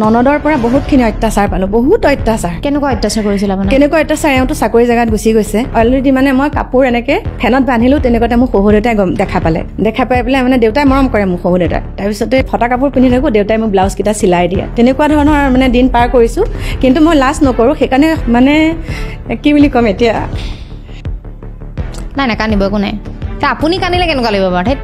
ননদৰ পৰা বহুতখিনি অত্যাচাৰ পালো বহুত অত্যাচাৰ কেনেকুৱা অত্যাচাৰ কৰিছিল আপুনি কেনেকুৱা অত্যাচাৰ এওঁটো চাকৰি জেগাত গুচি গৈছে অলৰেডি মানে মই কাপোৰ এনেকে ফেনত বান্ধিলো তেনেকুৱাতে মোক শহুৰ দেউতাই দেখা পাই পেলাই মানে দেউতাই মৰম কৰে মোক শহুৰ দেউতাই তাৰপিছতে ফটা কাপোৰ পিন্ধি থাকো দেউতাই মোক ব্লাউজ কেইটা চিলাই দিয়ে তেনেকুৱা ধৰণৰ মানে দিন পাৰ কৰিছো কিন্তু মই লাজ নকৰো সেইকাৰণে মানে কি বুলি ক'ম এতিয়া নাই কান্দিব একো নাই আপুনি কান্দিলে কেনেকুৱা লাগিব বাৰু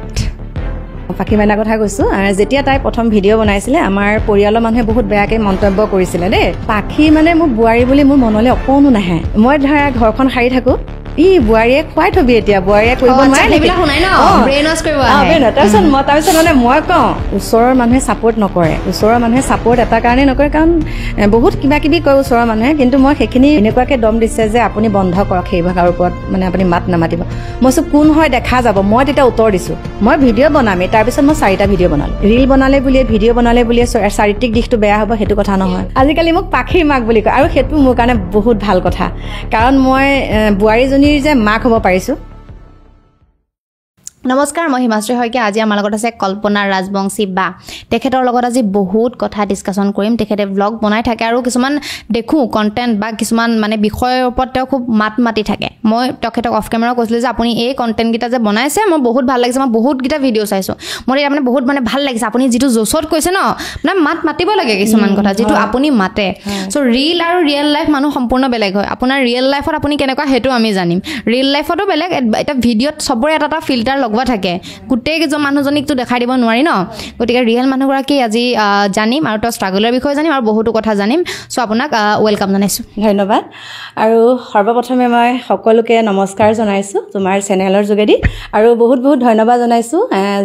পাখি মাইনাৰ কথা কৈছো আৰু যেতিয়া তাই প্ৰথম ভিডিঅ' বনাইছিলে আমাৰ পৰিয়ালৰ মানুহে বহুত বেয়াকে মন্তব্য কৰিছিলে দেই পাখি মানে মোৰ বোৱাৰী বুলি মোৰ মনলৈ অকণো নাহে মই ধৰা ঘৰখন সাৰি থাকো বুঢ়াৰীয়ে খুৱাই থবি এতিয়া বুঢ়াৰীয়ে কৰিব নোৱাৰে তাৰপিছত মানে মই কওঁ ওচৰৰ মানুহে ছাপোৰ্ট নকৰে ওচৰৰ মানুহে ছাপোৰ্ট এটা কাৰণে নকৰে কাৰণ বহুত কিবা কিবি কয় ওচৰৰ মানুহে কিন্তু মই সেইখিনি এনেকুৱাকে দম দিছে যে আপুনি বন্ধ কৰক সেই ভাষাৰ ওপৰত মানে আপুনি মাত নামাতিব মই চব কোন হয় দেখা যাব মই তেতিয়া উত্তৰ দিছো মই ভিডিঅ' বনামেই তাৰপিছত মই 4টা ভিডিঅ' বনালো ৰীল বনালে বুলিয়ে ভিডিঅ' বনালে বুলিয়ে চাৰিত্ৰিক দিশটো বেয়া হ'ব সেইটো কথা নহয় আজিকালি মোক পাখিৰ মাক বুলি কয় আৰু সেইটো মোৰ কাৰণে বহুত ভাল কথা কাৰণ মই বোৱাৰীজনী যে মাক হ'ব পাৰিছো নমস্কাৰ মই হিমাশ্ৰী হয়কে আজি আমাৰ লগত আছে কল্পনা ৰাজবংশী বা তেখেতৰ লগত আজি বহুত কথা ডিসকাশন কৰিম তেখেতে ব্লগ বনাই থাকে আৰু কিছুমান দেখো কন্টেন্ট বা কিছুমান মানে বিষয়ৰ ওপৰত তেওঁ খুব মাতি থাকে মই তেখেতক অফ কেমেৰা কৈছিল যে আপুনি এই কন্টেন্ট গিটা যে বনাইছে মই বহুত ভাল লাগিছে মই বহুত গিটা ভিডিঅ চাইছো মই এটা মানে বহুত মানে ভাল লাগিছে আপুনি যেটো জোছত কৈছে ন মানে মাতিব লাগে কিছুমান কথা যেটো আপুনি মাতে সো ৰিল আৰু ৰিয়েল লাইফ মানুহ সম্পূৰ্ণ বেলেগ হয় আপোনাৰ ৰিয়েল লাইফত আপুনি কেনেকুৱা হেতু আমি জানিম ৰিয়েল লাইফতো বেলেগ এটা ভিডিঅত সবৰে এটা ফিল্টাৰ লগৱা থাকে গুটেই যে মানুহজনিক তো দেখাই দিব নোৱাৰি ন গতিকে ৰিয়েল মানুহগৰাকী আজি জানিম আৰু তো ষ্ট্ৰাগলৰ বিষয়ে জানিম আৰু বহুতো কথা জানিম সো আপোনাক ওয়েলকাম জনাইছো ধন্যবাদ আৰু সৰ্বপ্ৰথমে মই সকলোকে নমস্কাৰ জনাইছো তোমাৰ চেনেলৰ যোগেদি আৰু বহুত বহুত ধন্যবাদ জনাইছো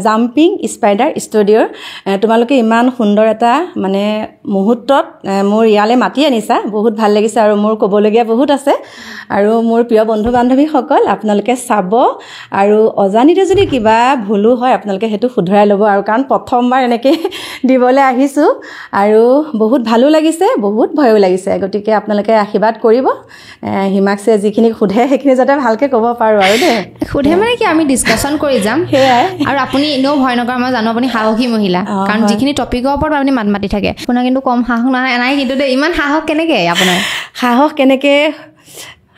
জাম্পিং স্পাইডাৰ ষ্টুডিঅ'ৰ তোমালোকে ইমান সুন্দৰ এটা মানে মুহূৰ্তত মোৰ ইয়ালে মাতি আনিছা বহুত ভাল লাগিছে আৰু মোৰ ক'বলগীয়া বহুত আছে আৰু মোৰ প্ৰিয় বন্ধু বান্ধৱী সকল আপোনালোকে চাব আৰু অজানিতে যদি কিবা ভুলো হয় আপোনালোকে হেতু শুধৰাই ল'ব আৰু কাৰণ প্ৰথমবাৰ এনেকৈ দিবলৈ আহিছো আৰু বহুত ভালো লাগিছে বহুত ভয়ো লাগিছে গতিকে আপোনালোকে আশীৰ্বাদ কৰিব হিমাক্সে যিখিনি খুধে সেইখিনি যাতে ভালকে ক'ব পাৰো আৰু দে খুধে মানে কি আমি ডিসকাশন কৰি যাম হেয়াই আৰু আপুনি এনেও ভয় নকৰ মই জানো আপুনি সাহসী মহিলা কাৰণ যিখিনি টপিকৰ ওপৰত আপুনি মাতি থাকে আপোনাৰ কিন্তু কম সাহস নাই কিন্তু ইমান সাহস কেনেকে আপোনাৰ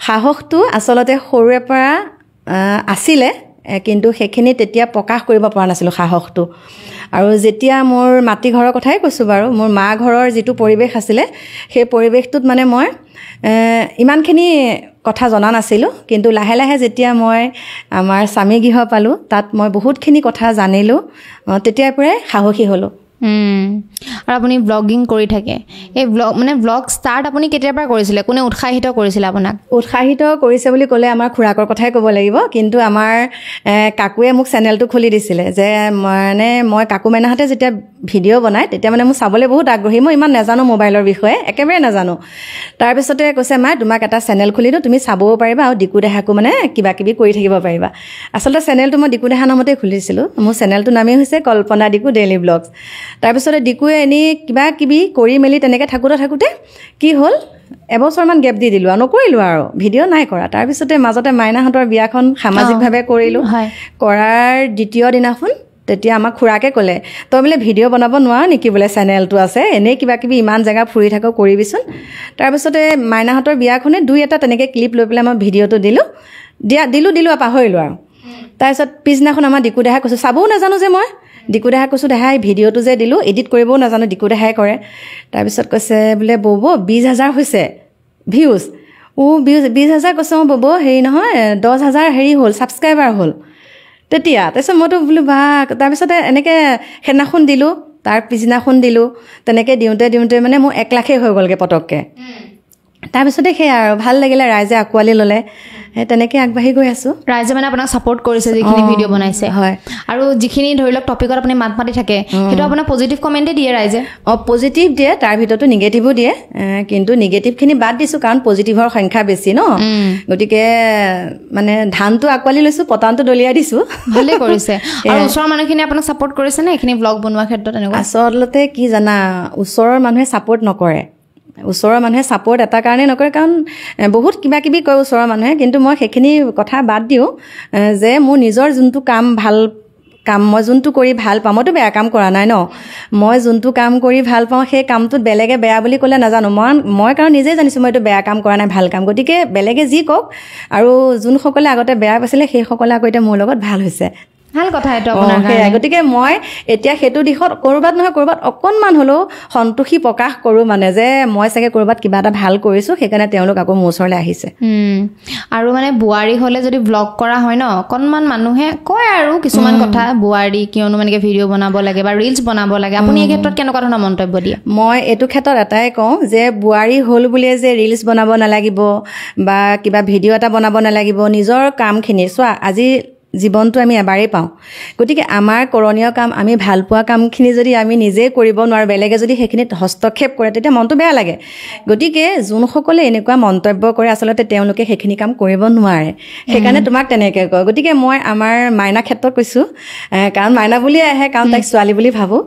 সাহসটো আচলতে সৰুৰে পৰা আছিলে কিন্তু সেইখিনি তেতিয়া প্ৰকাশ কৰিব পৰা নাছিলো সাহসটো আৰু যেতিয়া মোৰ মাটি ঘৰৰ কথাই কৈছো বাৰু মোৰ মা ঘৰৰ যেটো পৰিবেশ আছিলে সেই পৰিবেশটোত মানে মই ইমানখিনি কথা জনা নাছিলো কিন্তু লাহে লাহে যেতিয়া মই আমাৰ স্বামী গৃহ পালো তাত মই বহুতখিনি কথা জানিলো তেতিয়াৰ পৰাই সাহসী হলো আৰু আপুনি ব্লগিং কৰি থাকে এই ব্লগ ষ্টাৰ্ট আপুনি কেতিয়াৰ পৰা কৰিছিলে কোনে উৎসাহিত কৰিছিল আপোনাক উৎসাহিত কৰিছে বুলি ক'লে আমাৰ খুৰাকৰ কথাই ক'ব লাগিব কিন্তু আমাৰ কাকুৱে মোক চেনেলটো খুলি দিছিলে যে মানে মই কাকু মেনাহাতে যেতিয়া ভিডিঅ' বনাই তেতিয়া মানে মোৰ চাবলৈ বহুত আগ্ৰহী মই ইমান নাজানো মোবাইলৰ বিষয়ে একেবাৰে নাজানো তাৰপিছতে কৈছে মা তোমাক এটা চেনেল খুলি দিওঁ তুমি চাবও পাৰিবা আৰু ডিকু দেহাকো মানে কিবা কিবি কৰি থাকিব পাৰিবা আচলতে চেনেলটো মই ডিকু দেহা নামতে খুলিছিলো মোৰ চেনেলটোৰ নামেই হৈছে কল্পনা ডিকু ডেইলি ব্লগছ তাৰপিছতে ডিকুৱে এনে কিবা কিবি কৰি মেলি তেনেকৈ থাকোঁতে কি হ'ল এবছৰমান গেপ দি দিলো আৰু নকৰিলো আৰু ভিডিঅ' নাই কৰা তাৰপিছতে মাজতে মাইনাহঁতৰ বিয়াখন সামাজিকভাৱে কৰিলো কৰাৰ দ্বিতীয় দিনাখন তেতিয়া আমাক খুৰাকে ক'লে তই বোলে ভিডিঅ' বনাব নোৱাৰ নেকি বোলে চেনেলটো আছে এনেই কিবা কিবি ইমান জেগা ফুৰি থাকো কৰিবিচোন তাৰপিছতে মাইনাহঁতৰ বিয়াখনে দুই এটা তেনেকৈ ক্লিপ লৈ পেলাই মই ভিডিঅ'টো দিলো আৰু পাহৰিলো আৰু তাৰপিছত পিছদিনাখন আমাৰ ডিকু দেহাই কৈছো চাবও নাজানো যে মই ডিকু দেহাই কৈছো দেহাই ভিডিঅ'টো যে দিলো এডিট কৰিবও নাজানো ডিকু দেহাই কৰে তাৰপিছত কৈছে বোলে বৌ 20,000 হৈছে ভিউজ 20,000 কৈছে বৌ হেৰি নহয় 10,000 হেৰি হ'ল ছাবস্ক্ৰাইবাৰ হ'ল তাৰপিছত মইতো বোলো বা তাৰপিছতে এনেকৈ সেইদিনাখন দিলো তাৰ পিছদিনাখন দিলো তেনেকৈ দিওঁতে মানে মোৰ 1 লাখেই হৈ গ'লগৈ পটককৈ তাৰপিছতে সেয়া আৰু ভাল লাগিলে ৰাইজে আঁকোৱালি ল'লে তেনেকৈ আগবাঢ়ি গৈ আছো ৰাইজে মানে আপোনাক সাপোৰ্ট কৰিছে যিখিনি ভিডিঅ' বনাইছে হয় আৰু যিখিনি ধৰি লওক টপিকত আপুনি মাতি থাকে সেইটো আপোনাৰ পজিটিভ কমেণ্টে দিয়ে ৰাইজে পজিটিভ দিয়ে তাৰ ভিতৰতো নিগেটিভো দিয়ে কিন্তু নিগেটিভখিনি বাদ দিছো কাৰণ পজিটিভৰ সংখ্যা বেছি ন গতিকে মানে ধানটো আঁকোৱালি লৈছো পতানটো দলিয়াই দিছো ভালে কৰিছে আৰু ওচৰৰ মানুহখিনি আপোনাক সাপোৰ্ট কৰিছে নে এইখিনি ব্লগ বনোৱা ক্ষেত্ৰত এনেকুৱা আচলতে কি জানা ওচৰৰ মানুহে সাপোৰ্ট নকৰে ওচৰৰ মানুহে সাপোৰ্ট এটা কাৰণে নকৰে কাৰণ বহুত কিবা কিবি কয় ওচৰৰ মানুহে কিন্তু মই সেইখিনি কথা বাদ দিওঁ যে মোৰ নিজৰ যোনটো কাম ভাল কাম মই যোনটো কৰি ভাল পাওঁ, মইতো বেয়া কাম কৰা নাই ন, মই যোনটো কাম কৰি ভাল পাওঁ সেই কামটোত বেলেগে বেয়া বুলি ক'লে নাজানো, মই কাৰণ নিজেই জানিছোঁ মই এইটো বেয়া কাম কৰা নাই, ভাল কাম। গতিকে বেলেগে যি কওক, আৰু যোনসকলে আগতে বেয়া পাইছিলে সেইসকলে আকৌ এতিয়া মোৰ লগত ভাল হৈছে। ভাল কথা এইটো আপোনাৰ সেয়াই। গতিকে মই এতিয়া সেইটো দিশত ক'ৰবাত নহয় ক'ৰবাত অকণমান হ'লেও সন্তোষী প্ৰকাশ কৰোঁ, মানে যে মই চাগে ক'ৰবাত কিবা এটা ভাল কৰিছোঁ, সেইকাৰণে তেওঁলোক আকৌ মোৰ ওচৰলৈ আহিছে। আৰু মানে বোৱাৰী হ'লে যদি ব্লগ কৰা হয় ন, অকণমান মানুহে কয় আৰু কিছুমান কথা, বোৱাৰী কিয়নো মানে ভিডিঅ' বনাব লাগে বা ৰিলছ বনাব লাগে, আপুনি এই ক্ষেত্ৰত কেনেকুৱা ধৰণৰ মন্তব্য দিয়ে? মই এইটো ক্ষেত্ৰত এটাই কওঁ যে বোৱাৰী হ'ল বুলিয়ে যে ৰিলছ বনাব নালাগিব বা কিবা ভিডিঅ' এটা বনাব নালাগিব। নিজৰ কামখিনি চোৱা, আজি জীৱনটো আমি এবাৰেই পাওঁ, গতিকে আমাৰ কৰণীয় কাম, আমি ভাল পোৱা কামখিনি যদি আমি নিজেই কৰিব নোৱাৰোঁ, বেলেগে যদি সেইখিনিত হস্তক্ষেপ কৰে, তেতিয়া মনটো বেয়া লাগে। গতিকে যোনসকলে এনেকুৱা মন্তব্য কৰে আচলতে তেওঁলোকে সেইখিনি কাম কৰিব নোৱাৰে, সেইকাৰণে তোমাক তেনেকৈ কয়। গতিকে মই আমাৰ মাইনা ক্ষেত্ৰত কৈছোঁ, কাৰণ মাইনা বুলিয়ে আহে, কাৰণ তাইক ছোৱালী বুলি ভাবোঁ।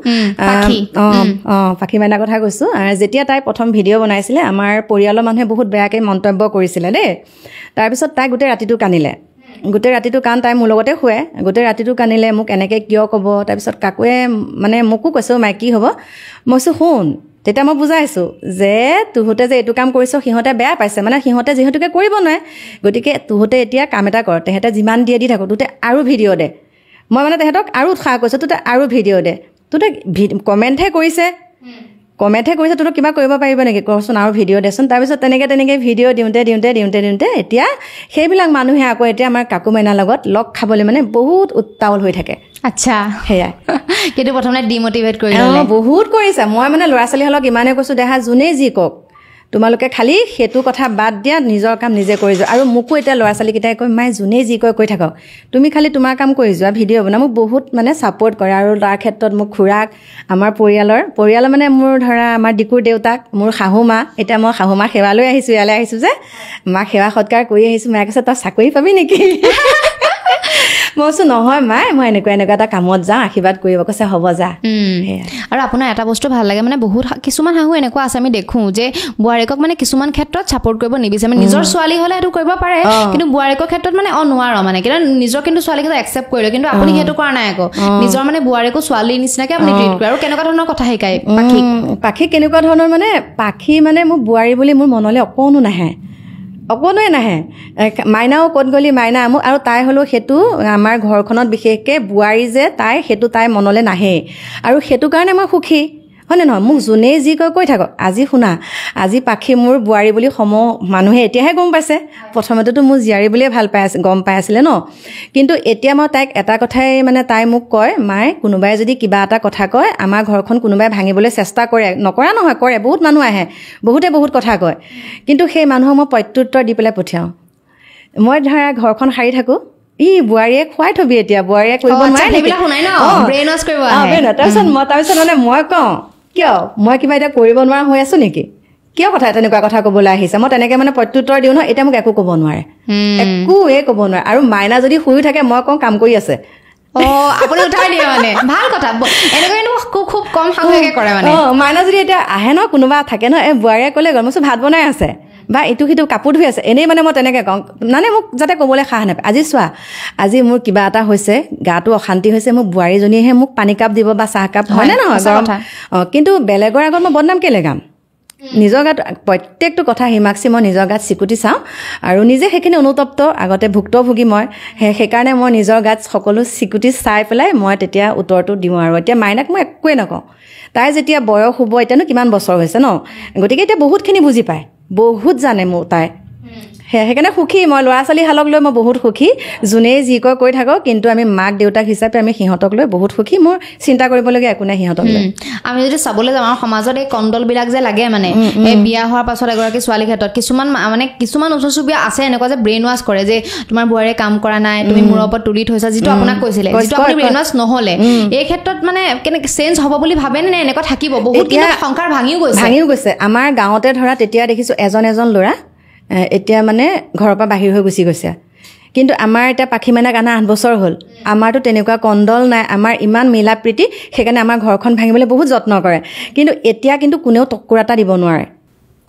পাখি মাইনাৰ কথা কৈছোঁ। যেতিয়া তাই প্ৰথম ভিডিঅ' বনাইছিলে, আমাৰ পৰিয়ালৰ মানুহে বহুত বেয়াকৈ মন্তব্য কৰিছিলে দেই। তাৰপিছত তাই গোটেই ৰাতিটো কান্দিলে, গোটেই ৰাতিটো কাৰণ তাই মোৰ লগতে শুৱে, গোটেই ৰাতিটো কান্দিলে, মোক এনেকৈ কিয় ক'ব। তাৰপিছত কাকুৱে মানে মোকো কৈছে, মাই কি হ'ব? মই কৈছোঁ শুন, তেতিয়া মই বুজাইছোঁ যে তোহঁতে যে এইটো কাম কৰিছ সিহঁতে বেয়া পাইছে, মানে সিহঁতে যিহেতুকে কৰিব নোৱাৰে, গতিকে তোহঁতে এতিয়া কাম এটা কৰ, তেহেঁতে যিমান দিয়ে দি থাকোঁ, তোহঁতে আৰু ভিডিঅ' দে। মই মানে তেহেঁতক আৰু উৎসাহ কৰিছোঁ, তোহঁতে আৰু ভিডিঅ' দে। তোহঁতে কমেণ্টহে কৰিছে, তোহঁতক কিবা কৰিব পাৰিব নেকি, কৰচোন আৰু ভিডিঅ' দেচোন। তাৰপিছত তেনেকৈ ভিডিঅ' দিওঁতে এতিয়া সেইবিলাক মানুহে আকৌ এতিয়া আমাৰ কাকু মাইনাৰ লগত লগ খাবলৈ মানে বহুত উত্তাৱল হৈ থাকে। আচ্ছা, সেয়াই। কিন্তু প্ৰথমতে ডিমটিভেট কৰি বহুত কৰিছে। মই মানে ল'ৰা ছোৱালীসকলক ইমানে কৈছোঁ, দেহা যোনেই যি কওক, তোমালোকে খালি সেইটো কথা বাদ দিয়া, নিজৰ কাম নিজে কৰি যোৱা। আৰু মোকো এতিয়া ল'ৰা ছোৱালীকেইটাই কয়, মায়ে যোনেই যি কয় কৈ থাকক, তুমি খালি তোমাৰ কাম কৰি যোৱা, ভিডিঅ' বনাই। মোক বহুত মানে ছাপোৰ্ট কৰে। আৰু তাৰ ক্ষেত্ৰত মোক খুৰাক, আমাৰ পৰিয়ালৰ মানে মোৰ ধৰা আমাৰ ডিকুৰ দেউতাক, মোৰ শাহু মা, এতিয়া মই শাহু মা সেৱালৈ আহিছোঁ, ইয়ালৈ আহিছোঁ যে মাক সেৱা সৎকাৰ কৰি আহিছোঁ। মায়ে কৈছে তই চাকৰি পাবি নেকি? মই কৈছোঁ নহয় মায়ে, মই এনেকুৱা এটা কামত যাওঁ, আশীৰ্বাদ কৰিব। কৈছে হ'ব যা। আৰু আপোনাৰ এটা বস্তু ভাল লাগে, মানে বহুত কিছুমান শাহু এনেকুৱা আছে আমি দেখোঁ যে বোৱাৰীকক মানে কিছুমান ক্ষেত্ৰত ছাপোৰ্ট কৰিব নিবিচাৰে। মানে নিজৰ ছোৱালী হ'লে সেইটো কৰিব পাৰে, কিন্তু বোৱাৰীকৰ ক্ষেত্ৰত মানে নোৱাৰো, মানে কিন্তু নিজৰ কিন্তু ছোৱালীক একচেপ্ট কৰিলে, কিন্তু আপুনি সেইটো কৰা নাই আকৌ, নিজৰ মানে বোৱাৰীকো ছোৱালীৰ নিচিনাকে আপুনি ট্ৰিট কৰে। আৰু কেনেকুৱা ধৰণৰ কথা শিকায় পাখীক? কেনেকুৱা ধৰণৰ মানে পাখি মানে মোৰ বোৱাৰী বুলি মোৰ মনলৈ অকণোৱে নাহে। মাইনাও ক'ত গ'লি, মাইনা আমুক, আৰু তাই হ'লেও সেইটো আমাৰ ঘৰখনত বিশেষকৈ বোৱাৰী যে সেইটো তাই মনলৈ নাহেই। আৰু সেইটো কাৰণে মই সুখী, হয়নে নহয়? মোক যোনেই যি কৈ থাকক। আজি শুনা, আজি পাখি মোৰ বোৱাৰী বুলি মানুহে এতিয়াহে গম পাইছে, প্ৰথমতেতো মোৰ জীয়াৰী বুলিয়ে গম পাই আছিলে ন। কিন্তু এতিয়া মই তাইক এটা কথাই মানে তাই মোক কয়, মায়ে কোনোবাই যদি কিবা এটা কথা কয়, আমাৰ ঘৰখন কোনোবাই ভাঙিবলৈ চেষ্টা কৰে, নকৰা নহয়, কৰে, বহুত মানুহ আহে, বহুতে বহুত কথা কয়, কিন্তু সেই মানুহক মই প্ৰত্যুত্তৰ দি পেলাই পঠিয়াওঁ। মই ধৰা ঘৰখন সাৰি থাকোঁ, বোৱাৰীয়ে খুৱাই থবি, এতিয়া বোৱাৰীয়ে কৰিব নোৱাৰে নেকি? তাৰপিছত মানে মই কওঁ, কিয় মই কিবা এতিয়া কৰিব নোৱাৰা হৈ আছোঁ নেকি? কিয় তেনেকুৱা কথা ক'বলৈ আহিছে? মই তেনেকৈ মানে প্ৰত্যুত্তৰ দিওঁ নহয়। এতিয়া মোক একো ক'ব নোৱাৰে, একোৱে ক'ব নোৱাৰে। আৰু মাইনা যদি শুই থাকে, মই কওঁ কাম কৰি আছে। আপুনি উঠাই দিয়ে মানে, ভাল কথা। এনেকৈ খুব কম শাহুৱেকে কৰে মানে। মাইনা যদি এতিয়া আহে ন, কোনোবা থাকে ন, বোৱাৰীয়ে ক'লে গ'ল, মই কৈছোঁ ভাত বনাই আছে বা ইটো সিটো কাপোৰ ধুই আছে, এনেই মানে মই তেনেকৈ কওঁ, মানে মোক যাতে ক'বলৈ সাহ নাপায়। আজি চোৱা, আজি মোৰ কিবা এটা হৈছে, গাটো অশান্তি হৈছে, মোক বোৱাৰীজনীয়েহে মোক পানী কাপ দিব বা চাহ কাপ, হয়নে নহয়? কিন্তু বেলেগৰ আগত মই বদনাম কেলৈ গাম? নিজৰ গাত প্ৰত্যেকটো কথা হিমাক্ষী মই নিজৰ গাত চিকুটি চাওঁ, আৰু নিজে সেইখিনি অনুতপ্ত, আগতে ভুক্তভোগী মই, সেইকাৰণে মই নিজৰ গাত সকলো চিকুটি চাই পেলাই মই তেতিয়া উত্তৰটো দিওঁ। আৰু এতিয়া মাইনাক মই একোৱে নকওঁ, তাই যেতিয়া বয়স হ'ব, এতিয়ানো কিমান বছৰ হৈছে ন, গতিকে এতিয়া বহুতখিনি বুজি পায়, বহুত জানে মোৰ তাই। সেইকাৰণে সুখী মই, ল'ৰা ছোৱালীহালক লৈ মই বহুত সুখী। যোনেই যি কৈ থাকক, কিন্তু আমি মাক দেউতাক হিচাপে আমি সিহঁতক লৈ বহুত সুখী। মোৰ চিন্তা কৰিবলগীয়া একো নাই সিহঁতক লৈ। আমি যদি চাবলৈ যাওঁ, আমাৰ সমাজত এই কণ্ডলবিলাক যে লাগে, মানে এই বিয়া হোৱাৰ পাছত এগৰাকী ছোৱালীৰ ক্ষেত্ৰত কিছুমান ওচৰ চুবুৰীয়া আছে এনেকুৱা যে ব্ৰেইন ৱাছ কৰে, যে তোমাৰ বোৱাৰীয়ে কাম কৰা নাই, তুমি মূৰৰ ওপৰত তুলি থৈছা, যিটো আপোনাক কৈছিলে, যিটো আপুনি ব্ৰেইন ৱাছ নহ'লে। এই ক্ষেত্ৰত মানে কেনেকৈ চেঞ্জ হ'ব বুলি ভাবেনে, নে এনেকুৱা থাকিব? বহুত কিন্তু সংসাৰ ভাঙিও গৈছে। আমাৰ গাঁৱতে ধৰা তেতিয়া দেখিছোঁ এজন ল'ৰা এতিয়া মানে ঘৰৰ পৰা বাহিৰ হৈ গুচি গৈছে। কিন্তু আমাৰ এতিয়া পাখি মাইনাক আনা 8 বছৰ হ'ল, আমাৰতো তেনেকুৱা কণ্ডল নাই, আমাৰ ইমান মিলা প্ৰীতি, সেইকাৰণে আমাৰ ঘৰখন ভাঙিবলৈ বহুত যত্ন কৰে। কিন্তু এতিয়া কিন্তু কোনেও টকুৰা এটা দিব নোৱাৰে,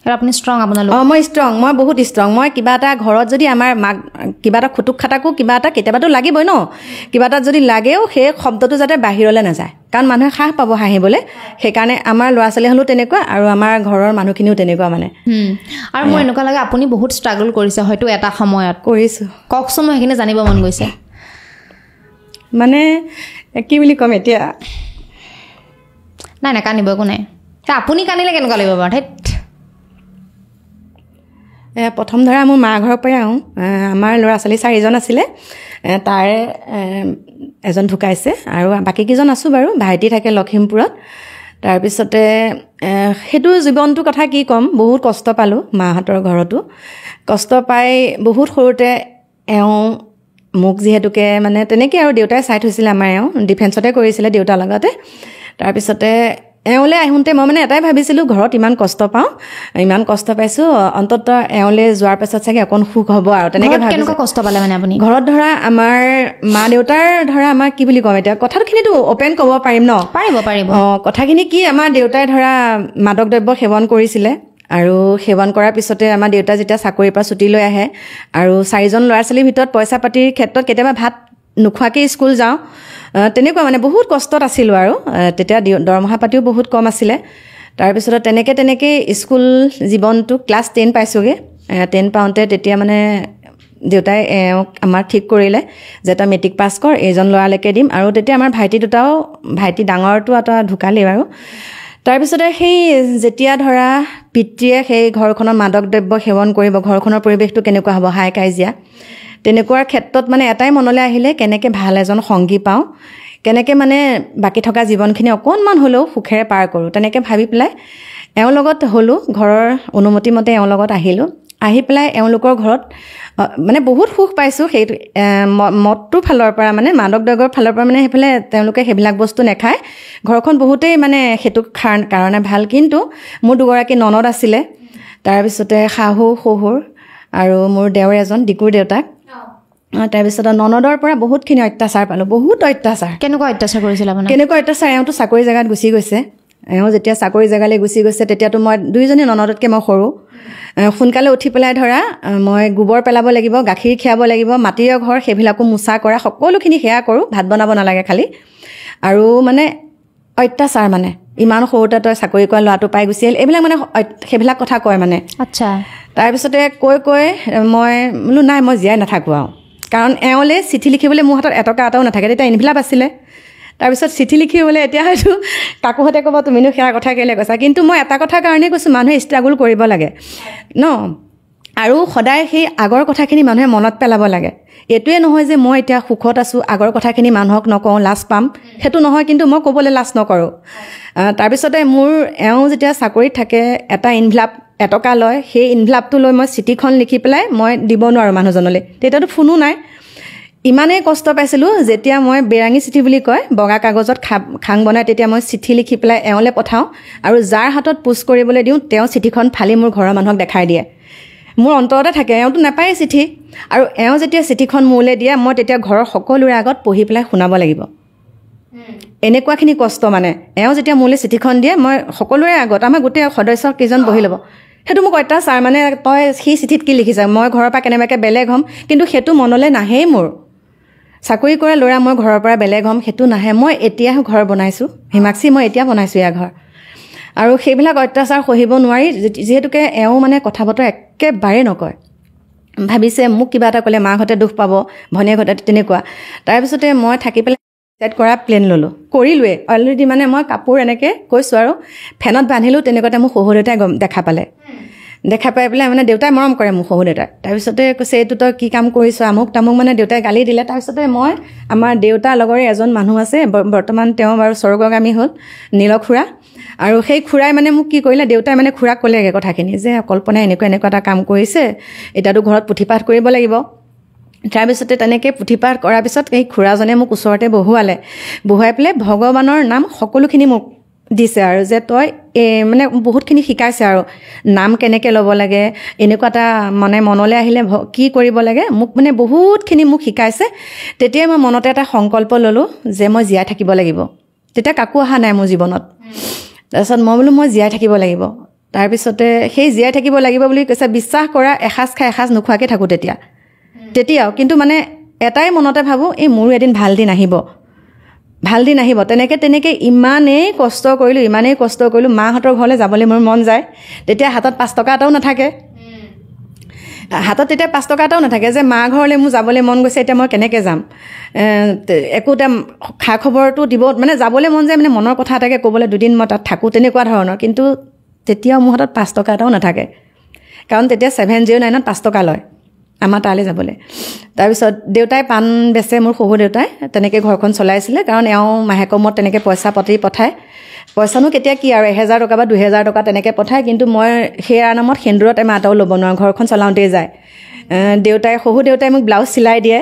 আৰু আপুনি ষ্ট্ৰং আপোনালোক মই ষ্ট্ৰং মই বহুত ষ্ট্ৰং মই কিবা এটা ঘৰত যদি আমাৰ মাক কিবা এটা খুটুক খাটাকো কিবা এটা কেতিয়াবাতো লাগিবই ন কিবা এটা যদি লাগেও সেই শব্দটো যাতে বাহিৰলৈ নাযায় কাৰণ মানুহে সাহ পাব হাঁহিবলৈ সেইকাৰণে আমাৰ ল'ৰা ছোৱালী হ'লেও তেনেকুৱা আৰু আমাৰ ঘৰৰ মানুহখিনিও তেনেকুৱা মানে আৰু মোৰ এনেকুৱা লাগে আপুনি বহুত ষ্ট্ৰাগল কৰিছে হয়তো এটা সময়ত কৰিছোঁ কওকচোন মই সেইখিনি জানিব মন গৈছে মানে কি বুলি ক'ম এতিয়া নাই কান্দিব একো নাই আপুনি কান্দিলে কেনেকুৱা লাগিব বাৰু ধেত প্ৰথম ধৰা মোৰ মা ঘৰৰ পৰাই আহোঁ আমাৰ ল'ৰা ছোৱালী 4জন আছিলে তাৰে এজন ঢুকাইছে আৰু বাকীকেইজন আছোঁ বাৰু ভাইটি থাকে লখিমপুৰত তাৰপিছতে সেইটো জীৱনটোৰ কথা কি ক'ম বহুত কষ্ট পালোঁ মাহঁতৰ ঘৰতো কষ্ট পাই বহুত সৰুতে মোক যিহেতুকে মানে তেনেকৈ আৰু দেউতাই চাই থৈছিলে আমাৰ ডিফেন্সতে কৰিছিলে দেউতাৰ লগতে তাৰপিছতে এওঁলৈ আহোঁতে মই মানে এটাই ভাবিছিলোঁ ঘৰত ইমান কষ্ট পাইছোঁ অন্ততঃ এওঁলৈ যোৱাৰ পাছত চাগে অকণ সুখ হ'ব আৰু তেনেকৈ কেনেকুৱা কষ্ট পালে মানে আপুনি ঘৰত ধৰা আমাৰ মা দেউতাৰ ধৰা আমাৰ কি বুলি ক'ম এতিয়া কথাখিনিতো অ'পেন ক'ব পাৰিম ন পাৰিব কথাখিনি কি আমাৰ দেউতাই ধৰা মাদক দ্ৰব্য সেৱন কৰিছিলে আৰু সেৱন কৰাৰ পিছতে আমাৰ দেউতা যেতিয়া চাকৰিৰ পৰা ছুটি লৈ আহে আৰু 4জন ল'ৰা ছোৱালীৰ ভিতৰত পইচা পাতিৰ ক্ষেত্ৰত কেতিয়াবা ভাত নোখোৱাকৈ স্কুল যাওঁ তেনেকুৱা মানে বহুত কষ্টত আছিলোঁ আৰু তেতিয়া দৰমহা পাতিও বহুত কম আছিলে তাৰপিছতে তেনেকৈ স্কুল জীৱনটো ক্লাছ 10 পাইছোঁগৈ 10 পাওঁতে তেতিয়া মানে দেউতাই আমাৰ ঠিক কৰিলে যে তই মেট্ৰিক পাছ কৰ এইজন ল'ৰালৈকে দিম আৰু তেতিয়া আমাৰ ভাইটি ডাঙৰটো এটা ঢুকালেই বাৰু তাৰপিছতে সেই যেতিয়া ধৰা পিতৃয়ে সেই ঘৰখনৰ মাদক দ্ৰব্য সেৱন কৰিব ঘৰখনৰ পৰিৱেশটো কেনেকুৱা হ'ব হাই কাজিয়া তেনেকুৱাৰ ক্ষেত্ৰত মানে এটাই মনলৈ আহিলে কেনেকৈ ভাল এজন সংগী পাওঁ কেনেকৈ মানে বাকী থকা জীৱনখিনি অকণমান হ'লেও সুখেৰে পাৰ কৰোঁ তেনেকৈ ভাবি পেলাই এওঁৰ লগত হ'লোঁ ঘৰৰ অনুমতিমতে এওঁৰ লগত আহিলোঁ আহি পেলাই এওঁলোকৰ ঘৰত মানে বহুত সুখ পাইছোঁ সেইটো মদটোৰ ফালৰ পৰা মানে মাদক দ্ৰব্যৰ ফালৰ পৰা মানে সেইফালে তেওঁলোকে সেইবিলাক বস্তু নাখায় ঘৰখন বহুতেই মানে সেইটো কাৰণে ভাল কিন্তু মোৰ দুগৰাকী ননদ আছিলে তাৰপিছতে শাহু শহুৰ আৰু মোৰ দেওৰ এজন ডিকুৰ দেউতাক তাৰপিছতে ননদৰ পৰা বহুতখিনি অত্যাচাৰ পালোঁ বহুত অত্যাচাৰ কেনেকুৱা অত্যাচাৰ কৰিছিল আপোনাৰ কেনেকুৱা অত্যাচাৰ এওঁতো চাকৰি জেগাত গুচি গৈছে এওঁ যেতিয়া চাকৰি জেগালৈ গুচি গৈছে তেতিয়াতো মই 2জনী ননদতকৈ মই সৰু সোনকালে উঠি পেলাই ধৰা মই গোবৰ পেলাব লাগিব গাখীৰ খীৰাব লাগিব মাটিৰ ঘৰ সেইবিলাকো মোচা কৰা সকলোখিনি সেয়া কৰোঁ ভাত বনাব নালাগে খালি আৰু মানে অত্যাচাৰ মানে ইমান সৰুতে তই চাকৰি কৰা ল'ৰাটো পাই গুচি আহিল এইবিলাক মানে সেইবিলাক কথা কয় মানে আচ্ছা তাৰপিছতে কৈ মই বোলো নাই মই জীয়াই নাথাকোঁ আৰু কাৰণ এওঁলৈ চিঠি লিখিবলৈ মোৰ হাতত এটকা এটাও নাথাকে তেতিয়া এনভেলাপ আছিলে তাৰপিছত চিঠি লিখিবলৈ এতিয়া হয়তো কাকুহঁতে ক'ব তুমিনো সেয়া কথা কেলৈ কৈছা কিন্তু মই এটা কথাৰ কাৰণেই কৈছোঁ মানুহে ষ্ট্ৰাগল কৰিব লাগে ন আৰু সদায় সেই আগৰ কথাখিনি মানুহে মনত পেলাব লাগে এইটোৱে নহয় যে মই এতিয়া সুখত আছোঁ আগৰ কথাখিনি মানুহক নকওঁ লাজ পাম সেইটো নহয় কিন্তু মই ক'বলৈ লাজ নকৰোঁ তাৰপিছতে মোৰ এওঁ যেতিয়া চাকৰিত থাকে এটা এনভেলাপ এটকা লয় সেই এনভেলাপটো লৈ মই চিঠিখন লিখি পেলাই মই দিব নোৱাৰোঁ মানুহজনলৈ তেতিয়াতো ফোনো নাই ইমানেই কষ্ট পাইছিলোঁ যেতিয়া মই বেৰাঙী চিঠি বুলি কয় বগা কাগজত খাং বনাই তেতিয়া মই চিঠি লিখি পেলাই এওঁলৈ পঠাওঁ আৰু যাৰ হাতত পোষ্ট কৰিবলৈ দিওঁ তেওঁ চিঠিখন ফালি মোৰ ঘৰৰ মানুহক দেখাই দিয়ে মোৰ অন্তৰতে থাকে এওঁতো নাপায় চিঠি আৰু এওঁ যেতিয়া চিঠিখন মোলৈ দিয়ে মই তেতিয়া ঘৰৰ সকলোৰে আগত পঢ়ি পেলাই শুনাব লাগিব এনেকুৱাখিনি কষ্ট মানে এওঁ যেতিয়া মোলৈ চিঠিখন দিয়ে মই সকলোৰে আগত আমাৰ গোটেই সদস্য কেইজন বহি ল'ব সেইটো মোক অত্যাচাৰ মানে তই সেই চিঠিত কি লিখিছা মই ঘৰৰ পৰা কেনেবাকৈ বেলেগ হ'ম কিন্তু সেইটো মনলৈ নাহেই মোৰ চাকৰি কৰা ল'ৰা মই ঘৰৰ পৰা বেলেগ হ'ম সেইটো নাহে মই এতিয়াহে ঘৰ বনাইছোঁ হিমাক্ষী মই এতিয়া বনাইছোঁ এয়া ঘৰ আৰু সেইবিলাক অত্যাচাৰ সহিব নোৱাৰি যিহেতুকে এওঁ মানে কথা বতৰা একেবাৰে নকয় ভাবিছে মোক কিবা এটা ক'লে মাকহঁতে দুখ পাব ভনীয়েকহঁতে তেনেকুৱা তাৰপিছতে মই থাকি পেলাই ছেট কৰা প্লেন ল'লোঁ কৰিলোৱে অলৰেডি মানে মই কাপোৰ এনেকৈ কৈছোঁ আৰু ফেনত বান্ধিলোঁ তেনেকুৱাতে মোক শহুৰ দেউতাই দেখা পাই পেলাই মানে দেউতাই মৰম কৰে মোক শহুৰ দেউতাই তাৰপিছতে কৈছে এইটো তই কি কাম কৰিছ আমুক তামুক মানে দেউতাই গালি দিলে তাৰপিছতে মই আমাৰ দেউতাৰ লগৰে এজন মানুহ আছে বৰ্তমান তেওঁ বাৰু স্বৰ্গগামী হ'ল নীল খুৰা আৰু সেই খুৰাই মানে মোক কি কৰিলে দেউতাই মানে খুৰাক ক'লেগৈ কথাখিনি যে কল্পনাই এনেকুৱা এটা কাম কৰিছে এতিয়াতো ঘৰত পুথিপাঠ কৰিব লাগিব তাৰপিছতে তেনেকৈ পুথিপাঠ কৰাৰ পিছত এই খুৰাজনে মোক ওচৰতে বহুৱাই পেলাই ভগৱানৰ নাম সকলোখিনি মোক দিছে আৰু যে তই মানে বহুতখিনি শিকাইছে আৰু নাম কেনেকৈ ল'ব লাগে এনেকুৱা এটা মানে মনলৈ আহিলে কি কৰিব লাগে মোক মানে বহুতখিনি মোক শিকাইছে তেতিয়াই মই মনতে এটা সংকল্প ল'লোঁ যে মই জীয়াই থাকিব লাগিব তেতিয়া কাকো অহা নাই মোৰ জীৱনত তাৰপিছত মই বোলো মই জীয়াই থাকিব লাগিব তাৰপিছতে সেই জীয়াই থাকিব লাগিব বুলি কৈছে বিশ্বাস কৰা এসাঁজ খাই এসাঁজ নোখোৱাকৈ থাকোঁ তেতিয়াও কিন্তু মানে এটাই মনতে ভাবোঁ এই মোৰো এদিন ভাল দিন আহিব তেনেকৈ ইমানেই কষ্ট কৰিলোঁ মাহঁতৰ ঘৰলৈ যাবলৈ মোৰ মন যায় তেতিয়া হাতত 5 টকা এটাও নাথাকে তেতিয়া 5 টকা এটাও নাথাকে যে মা ঘৰলৈ মোৰ যাবলৈ মন গৈছে এতিয়া মই কেনেকৈ যাম একোটা খা খবৰটো দিব মানে যাবলৈ মন যায় মানে মনৰ কথা এটাকে ক'বলৈ দুদিন মই তাত থাকোঁ তেনেকুৱা ধৰণৰ কিন্তু তেতিয়াও মোৰ হাতত 5 টকা এটাও নাথাকে কাৰণ তেতিয়া 709ত 5 টকা লয় আমাৰ তালৈ যাবলৈ তাৰপিছত দেউতাই পাণ বেচে মোৰ শহুৰ দেউতাই তেনেকৈ ঘৰখন চলাইছিলে কাৰণ এওঁ মাহেকৰ মূৰত তেনেকৈ পইচা পাতি পঠায় পইচানো কেতিয়া কি আৰু 1000 টকা বা 2000 টকা তেনেকৈ পঠায় কিন্তু মই সেয়াৰ নামত সেন্দুৰত এমাহ এটাও ল'ব নোৱাৰোঁ ঘৰখন চলাওঁতেই যায় শহুৰ দেউতাই মোক ব্লাউজ চিলাই দিয়ে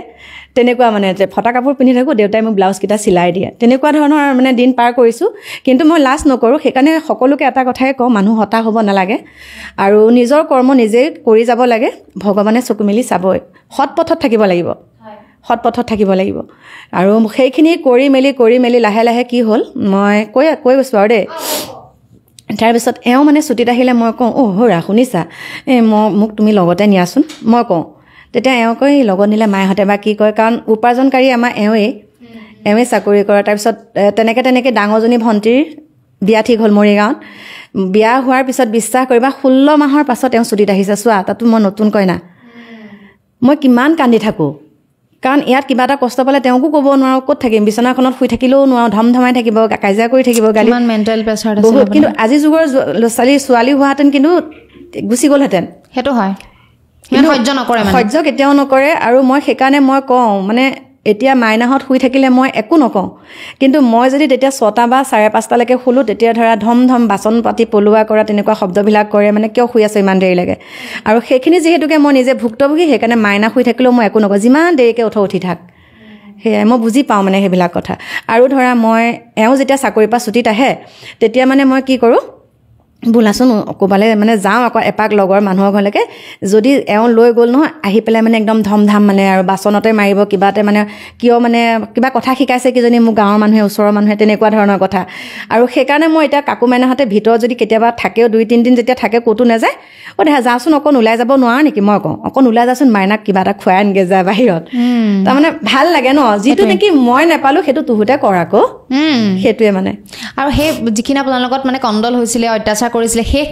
তেনেকুৱা মানে ফটা কাপোৰ পিন্ধি থাকোঁ দেউতাই মোক ব্লাউজকেইটা চিলাই দিয়ে তেনেকুৱা ধৰণৰ মানে দিন পাৰ কৰিছোঁ কিন্তু মই লাজ নকৰোঁ সেইকাৰণে সকলোকে এটা কথাই কওঁ মানুহ হতাশ হ'ব নালাগে আৰু নিজৰ কৰ্ম নিজেই কৰি যাব লাগে ভগৱানে চকু মেলি চাবই সৎ পথত থাকিব লাগিব আৰু সেইখিনি কৰি মেলি লাহে লাহে কি হ'ল মই কৈ গৈছোঁ আৰু দেই তাৰপিছত এওঁ মানে ছুটীত আহিলে মই কওঁ হৌৰা শুনিছা মোক তুমি লগতে নিয়াচোন মই কওঁ তেতিয়া এওঁ কয় লগত নিলে মাহঁতে বা কি কয় কাৰণ উপাৰ্জনকাৰী আমাৰ এওঁৱে চাকৰি কৰে তাৰপিছত তেনেকৈ ডাঙৰজনী ভণ্টিৰ বিয়া ঠিক হ'ল মৰিগাঁৱত বিয়া হোৱাৰ পিছত বিশ্বাস কৰিবা 16 মাহৰ পাছত এওঁ ছুটীত আহিছে চোৱা তাতো মই নতুন কইনা মই কিমান কান্দি থাকোঁ কাৰণ ইয়াত কিবা এটা কষ্ট পালে তেওঁকো ক'ব নোৱাৰোঁ ক'ত থাকিম বিচনাখনত শুই থাকিলেও নোৱাৰোঁ ধমধমাই থাকিব কাজিয়া কৰি থাকিব গালি মেণ্টেল প্ৰেছাৰ বহুত কিন্তু আজি যুগৰ ছোৱালী হোৱাহেঁতেন কিন্তু গুচি গ'লহেঁতেন সেইটো হয় সহ্য কেতিয়াও নকৰে আৰু মই সেইকাৰণে মই কওঁ মানে এতিয়া মাইনাহঁত শুই থাকিলে মই একো নকওঁ কিন্তু মই যদি তেতিয়া 6টা বা 5:30লৈকে শুলোঁ তেতিয়া ধৰা ধম বাচন পাতি পলোৱা কৰা তেনেকুৱা শব্দবিলাক কৰে মানে কিয় শুই আছোঁ ইমান দেৰিলৈকে আৰু সেইখিনি যিহেতুকে মই নিজে ভুক্তভোগী সেইকাৰণে মাইনা শুই থাকিলেও মই একো নকওঁ যিমান দেৰিকৈ উঠি থাক সেয়াই মই বুজি পাওঁ মানে সেইবিলাক কথা আৰু ধৰা মই এওঁ যেতিয়া চাকৰিৰ পৰা ছুটীত আহে তেতিয়া মানে মই কি কৰোঁ বোলাচোন ক'ৰবালৈ মানে যাওঁ আকৌ এপাক লগৰ মানুহৰ ঘৰলৈকে যদি এওঁ লৈ গ'ল নহয় আহি পেলাই মানে একদম ধমধাম মানে আৰু বাচনতে মাৰিব কিবাতে মানে কিয় মানে কিবা কথা শিকাইছে কিজনী মোক গাঁৱৰ মানুহে ওচৰৰ মানুহে তেনেকুৱা ধৰণৰ কথা আৰু সেইকাৰণে মই এতিয়া কাকু মাইনাহঁতে ভিতৰত যদি কেতিয়াবা থাকেও 2-3 দিন যেতিয়া থাকে ক'তো নাযায় দেহা যাচোন অকণ ওলাই যাব নোৱাৰা নেকি মই কওঁ অকণ ওলাই যাচোন মাইনাক কিবা এটা খুৱাই আনগে যায় বাহিৰত তাৰমানে ভাল লাগে ন যিটো নেকি মই নাপালোঁ সেইটো তুহুতে কৰা আকৌ সেইটোৱে মানে আৰু সেই যিখিনি আপোনাৰ লগত মানে কণ্ডল হৈছিলে অত্যাচাৰ কৰিছিলে শেষ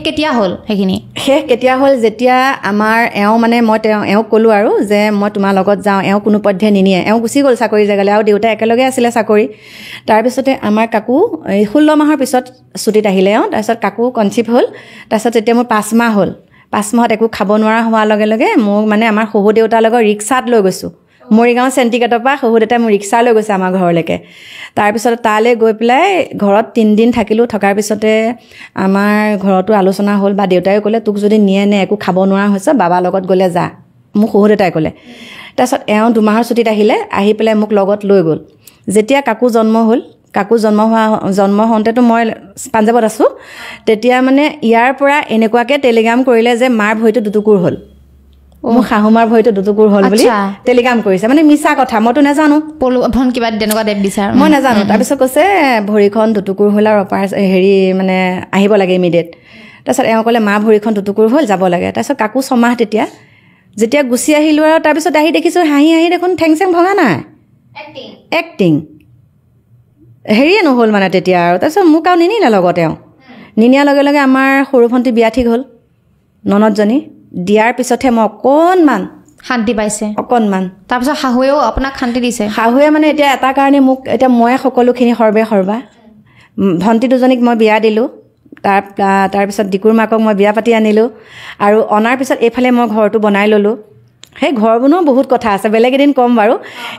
কেতিয়া হ'ল যেতিয়া আমাৰ এওঁ মানে মই এওঁক ক'লোঁ আৰু যে মই তোমাৰ লগত যাওঁ এওঁ কোনো পধ্যে নিনিয়ে এওঁ গুচি গ'ল চাকৰি জেগালৈ আৰু দেউতাই একেলগে আছিলে চাকৰি তাৰপিছতে আমাৰ কাকু 16 মাহৰ পিছত ছুটীত আহিলে তাৰপিছত কাকু কনচিভ হ'ল তাৰপিছত যেতিয়া মোৰ 5 মাহ হ'ল 5 মাহত একো খাব নোৱাৰা হোৱাৰ লগে লগে মোক মানে আমাৰ শহুৰ দেউতাৰ লগত ৰিক্সাত লৈ গৈছোঁ মৰিগাঁও চেণ্টিগেটৰ পৰা শহুৰ দেউতাই মোৰ ৰিক্সা লৈ গৈছে আমাৰ ঘৰলৈকে তাৰপিছত তালৈ গৈ পেলাই ঘৰত 3 দিন থাকিলোঁ থকাৰ পিছতে আমাৰ ঘৰতো আলোচনা হ'ল বা দেউতাই ক'লে তোক যদি নিয়ে একো খাব নোৱাৰা হৈছে বাবাৰ লগত গ'লে যা মোক শহুৰ দেউতাই ক'লে তাৰপিছত এওঁ 2 মাহৰ ছুটীত আহি পেলাই মোক লগত লৈ গ'ল যেতিয়া কাকু জন্ম হওঁতেতো মই পাঞ্জাৱত আছোঁ তেতিয়া মানে ইয়াৰ পৰা এনেকুৱাকৈ টেলিগ্ৰাম কৰিলে যে মাৰ ভৰিটো দুটুকুৰ হ'ল মোৰ শাহুমাৰ ভৰিটো দুটুকুৰ হ'ল বুলি টেলিগ্ৰাম কৰিছে মানে মিছা কথা মইতো নাজানো কিবা তেনেকুৱা দেৱ বিচাৰ মই নাজানো তাৰপিছত কৈছে ভৰিখন দুটুকুৰ হ'ল আৰু মানে আহিব লাগে ইমিডিয়েট তাৰপিছত এওঁ ক'লে মা ভৰিখন দুটুকুৰ হ'ল যাব লাগে তাৰপিছত কাকু 6 মাহ যেতিয়া গুচি আহিলোঁ আৰু তাৰপিছত আহি দেখিছোঁ হাঁহি দেখোন ঠেং চেং ভঙা নাই এক্টিং হেৰিয়ে নহ'ল মানে তেতিয়া আৰু তাৰপিছত মোক আৰু নিনিলে লগত নিনিয়াৰ লগে লগে আমাৰ সৰু ভণ্টি বিয়া ঠিক হ'ল ননদজনী দিয়াৰ পিছতহে মই অকণমান শান্তি পাইছে তাৰপিছত শাহুৱেও আপোনাক শান্তি দিছে শাহুৱে মানে এতিয়া এটা কাৰণে মোক এতিয়া মই সকলোখিনি সৰ্বা ভণ্টি দুজনীক মই বিয়া দিলোঁ তাৰপিছত ডিকুৰ মাকক মই বিয়া পাতি আনিলোঁ আৰু অনাৰ পিছত এইফালে মই ঘৰটো বনাই ল'লোঁ সেই ঘৰ বনোৱা বহুত কথা আছে বেলেগ এদিন ক'ম বাৰু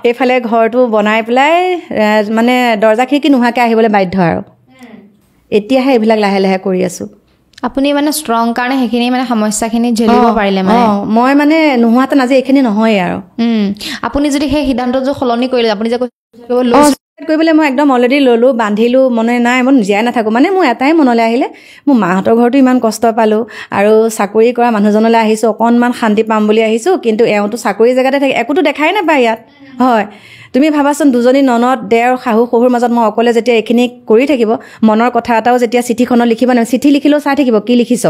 এইফালে ঘৰটো বনাই পেলাই মানে দৰ্জা খিৰিকী নোহোৱাকৈ আহিবলৈ বাধ্য আৰু এতিয়াহে এইবিলাক লাহে লাহে কৰি আছোঁ আপুনি মানে ষ্ট্ৰং কাৰণে সেইখিনি মানে সমস্যাখিনি ঝেলিব পাৰিলে মানে মই মানে নোহোৱাতেন আজি এইখিনি নহয়েই আৰু আপুনি যদি সেই সিদ্ধান্তটো সলনি কৰিলে আপুনি যে কৰিবলৈ মই একদম অলৰেডি ল'লোঁ, বান্ধিলোঁ, মনে নাই মই জীয়াই নাথাকোঁ। মানে মোৰ এটাই মনলৈ আহিলে, মোৰ মাহঁতৰ ঘৰতো ইমান কষ্ট পালোঁ আৰু চাকৰি কৰা মানুহজনলৈ আহিছোঁ, অকণমান শান্তি পাম বুলি আহিছোঁ, কিন্তু এওঁতো চাকৰি জেগাতে থাকে, একোতো দেখাই নাপায় ইয়াত। হয়, তুমি ভাবাচোন, দুজনী ননদ, দেওৰ, শাহু, শহুৰ মাজত মই অকলে যেতিয়া এইখিনি কৰি থাকিব, মনৰ কথা এটাও যেতিয়া চিঠিখনত লিখিব নহয়, চিঠি লিখিলেও চাই থাকিব কি লিখিছ,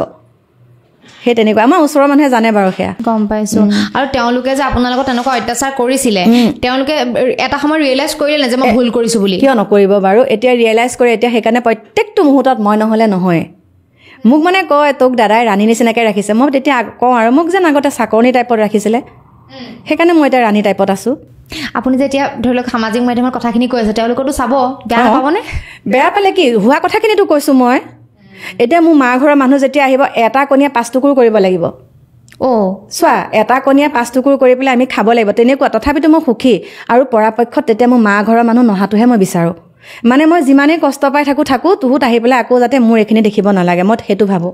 সেই তেনেকুৱা। আমাৰ ওচৰৰ মানুহে জানে বাৰু সেয়া। গম পাইছো। আৰু তেওঁলোকে যে আপোনাৰ লগত তেনেকুৱা অত্যাচাৰ কৰিছিলে, তেওঁলোকে এটা সময় ৰিয়েলাইজ কৰিলে যে মই ভুল কৰিছো বুলি? কিয় নকৰিব বাৰু, এতিয়া ৰিয়েলাইজ কৰে। এতিয়া সেইকাৰণে প্ৰত্যেকটো মুহূৰ্তত মই নহ'লে নহয়। মোক মানে কয়, তোক দাদাই ৰাণী নিচিনাকৈ ৰাখিছে। মই তেতিয়া কওঁ আৰু মোক যেন আগতে চাকৰণী টাইপত ৰাখিছিলে, সেইকাৰণে মই এতিয়া ৰাণী টাইপত আছোঁ। আপুনি যে এতিয়া ধৰি লওক সামাজিক মাধ্যমৰ কথাখিনি কৈ আছে, তেওঁলোকেতো চাব, বেয়া নাপাবনে? বেয়া পালে কি, হোৱা কথাখিনিতো কৈছোঁ মই। এতিয়া মোৰ মা ঘৰৰ মানুহ যেতিয়া আহিব, এটা কণীয়ে 5 টুকুৰ কৰিব লাগিব। চোৱা, এটা কণীয়ে 5 টুকুৰ কৰি পেলাই আমি খাব লাগিব, তেনেকুৱা। তথাপিতো মই সুখী। আৰু পৰাপক্ষত তেতিয়া মোৰ মা ঘৰৰ মানুহ নহাটোহে মই বিচাৰোঁ। মানে মই যিমানেই কষ্ট পাই থাকোঁ, তুহুত আহি পেলাই আকৌ যাতে মোৰ এইখিনি দেখিব নালাগে, মই সেইটো ভাবোঁ।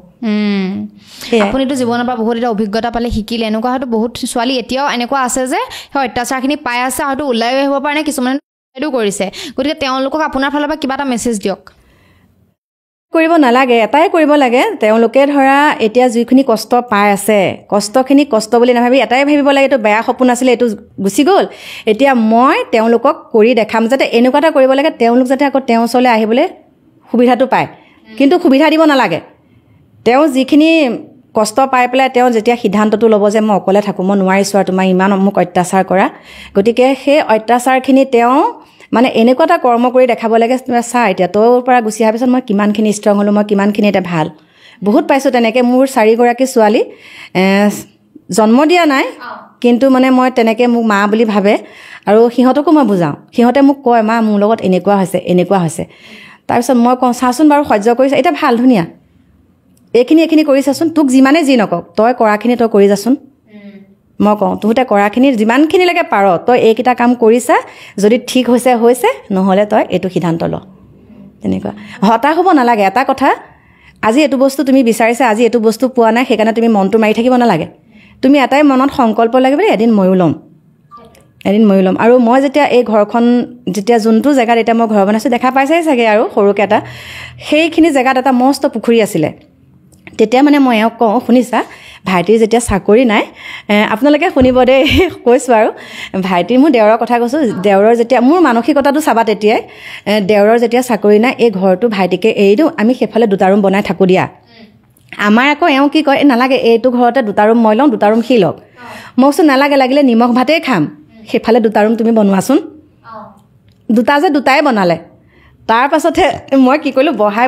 আপুনিতো জীৱনৰ পৰা বহুত এটা অভিজ্ঞতা পালে, শিকিলে। এনেকুৱা হয়তো বহুত ছোৱালী এতিয়াও এনেকুৱা আছে যে সেই অত্যাচাৰখিনি পাই আছে, হয়তো ওলাই আহিব পৰা নাই, কিছুমানে কৰিছে। গতিকে তেওঁলোকক আপোনাৰ ফালৰ পৰা কিবা এটা মেছেজ দিয়ক। কৰিব নালাগে, এটাই কৰিব লাগে, তেওঁলোকে ধৰা এতিয়া যিখিনি কষ্ট পাই আছে, কষ্টখিনি কষ্ট বুলি নাভাবি এটাই ভাবিব লাগে, এইটো বেয়া সপোন আছিলে, এইটো গুচি গ'ল, এতিয়া মই তেওঁলোকক কৰি দেখাম। যাতে এনেকুৱা এটা কৰিব লাগে, তেওঁলোক যাতে আকৌ তেওঁৰ ওচৰলৈ আহিবলৈ সুবিধাটো পায়। কিন্তু সুবিধা দিব নালাগে। তেওঁ যিখিনি কষ্ট পাই পেলাই তেওঁ যেতিয়া সিদ্ধান্তটো ল'ব যে মই অকলে থাকোঁ, মই নোৱাৰিছোঁ আৰু তোমাৰ ইমান মোক অত্যাচাৰ কৰা, গতিকে সেই অত্যাচাৰখিনি তেওঁ মানে এনেকুৱা এটা কৰ্ম কৰি দেখাব লাগে, চা এতিয়া তোৰ পৰা গুচি অহাৰ পিছত মই কিমানখিনি ষ্ট্ৰং হ'লোঁ, মই কিমানখিনি এতিয়া ভাল। বহুত পাইছোঁ তেনেকৈ। মোৰ 4গৰাকী ছোৱালী জন্ম দিয়া নাই, কিন্তু মানে মই তেনেকৈ মোক মা বুলি ভাবে, আৰু সিহঁতকো মই বুজাওঁ। সিহঁতে মোক কয়, মা মোৰ লগত এনেকুৱা হৈছে, এনেকুৱা হৈছে। তাৰপিছত মই কওঁ, চাচোন বাৰু সহ্য কৰিছে, এতিয়া ভাল, ধুনীয়া, এইখিনি কৰি চাচোন, তোক যিমানে যি নকওক, তই কৰাখিনি তই কৰি যাচোন। মই কওঁ, তহঁতে কৰাখিনি যিমানখিনিলৈকে পাৰ, তই এইকেইটা কাম কৰিছা, যদি ঠিক হৈছে হৈছে, নহ'লে তই এইটো সিদ্ধান্ত ল। তেনেকুৱা হতাশ হ'ব নালাগে। এটা কথা, আজি এইটো বস্তু তুমি বিচাৰিছা, আজি এইটো বস্তু পোৱা নাই, সেইকাৰণে তুমি মনটো মাৰি থাকিব নালাগে। তুমি এটাই মনত সংকল্প লাগিব, এদিন ময়ো ল'ম, এদিন ময়ো ল'ম। আৰু মই যেতিয়া এই ঘৰখন, যেতিয়া যোনটো জেগাত এতিয়া মই ঘৰ বনাইছোঁ, দেখা পাইছাই চাগে, আৰু সৰুকৈ এটা, সেইখিনি জেগাত এটা মস্ত পুখুৰী আছিলে। তেতিয়া মানে মই এওঁক কওঁ, শুনিছা, ভাইটিৰ যেতিয়া চাকৰি নাই, আপোনালোকে শুনিব দেই, কৈছোঁ আৰু ভাইটিৰ, মোৰ দেওৰৰ কথা কৈছোঁ, দেওৰৰ যেতিয়া, মোৰ মানসিকতাটো চাবা তেতিয়াই, দেওৰৰ যেতিয়া চাকৰি নাই, এই ঘৰটো ভাইটিকে এৰি দিওঁ, আমি সেইফালে 2টা ৰুম বনাই থাকোঁ দিয়া। আমাৰ আকৌ এওঁ কি কয়, নালাগে, এইটো ঘৰতে 2টা ৰুম মই লওঁ, 2টা ৰুম সি লওক। মই কৈছোঁ, নালাগে, লাগিলে নিমখ ভাতেই খাম, সেইফালে 2টা ৰুম তুমি বনোৱাচোন। 2টা যে 2টাই বনালে। তাৰ পাছতহে মই কি কৰিলোঁ, বঢ়াই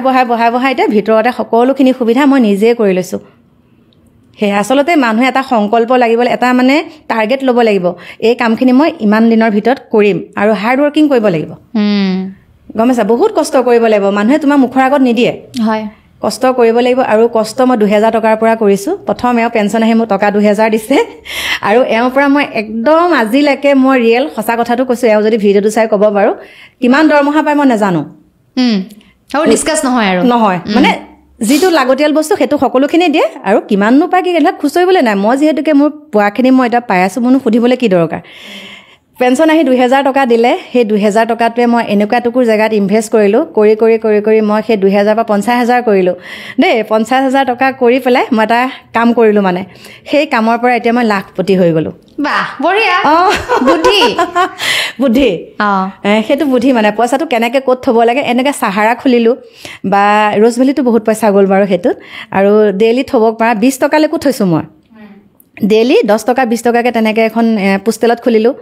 এতিয়া ভিতৰতে সকলোখিনি সুবিধা মই নিজেই কৰি লৈছোঁ। সেয়া আচলতে মানুহে এটা সংকল্প লাগিব, এটা মানে টাৰ্গেট ল'ব লাগিব, এই কামখিনি মই ইমান দিনৰ ভিতৰত কৰিম, আৰু হাৰ্ড ৱৰ্কিং কৰিব লাগিব। গম পাইছা, বহুত কষ্ট কৰিব লাগিব, মানুহে তোমাৰ মুখৰ আগত নিদিয়ে। হয়, কষ্ট কৰিব লাগিব। আৰু কষ্ট মই 2000 টকাৰ পৰা কৰিছোঁ। প্ৰথম এওঁ পেঞ্চন আহি মোক টকা 2000 দিছে, আৰু এওঁৰ পৰা মই একদম আজিলৈকে মই ৰিয়েল সঁচা কথাটো কৈছোঁ, এওঁ যদি ভিডিঅ'টো চাই ক'ব বাৰু, কিমান দৰমহা পায় মই নাজানো, ডিছকাছ নহয় আৰু নহয়, মানে যিটো লাগতিয়াল বস্তু সেইটো সকলোখিনি দিয়ে, আৰু কিমাননো পায় কি এইবিলাক খুচৰিবলৈ নাই। মই যিহেতুকে মোৰ পোৱাখিনি মই এতিয়া পাই আছোঁ, মোৰনো সুধিবলৈ কি দৰকাৰ। পেঞ্চন আহি 2000 টকা দিলে, সেই 2000 টকাটোৱে মই এনেকুৱা টুকুৰ জেগাত ইনভেষ্ট কৰিলোঁ, কৰি মই সেই 2000 পৰা 50,000 কৰিলোঁ দেই। 50,000 টকা কৰি পেলাই মই এটা কাম কৰিলোঁ, মানে সেই কামৰ পৰা এতিয়া মই লাখপতি হৈ গ'লোঁ। বাহ, বঢ়িয়া। বুদ্ধি, সেইটো বুদ্ধি, মানে পইচাটো কেনেকৈ ক'ত থ'ব লাগে। এনেকৈ চাহাৰা খুলিলোঁ, বা ৰ'জভেলিটো বহুত পইচা গ'ল বাৰু সেইটোত। আৰু ডেইলি থ'ব পৰা 20 টকালৈকো থৈছোঁ মই, ডেইলি 10 টকা 20 টকাকৈ তেনেকৈ এখন পোষ্টেলত খুলিলোঁ,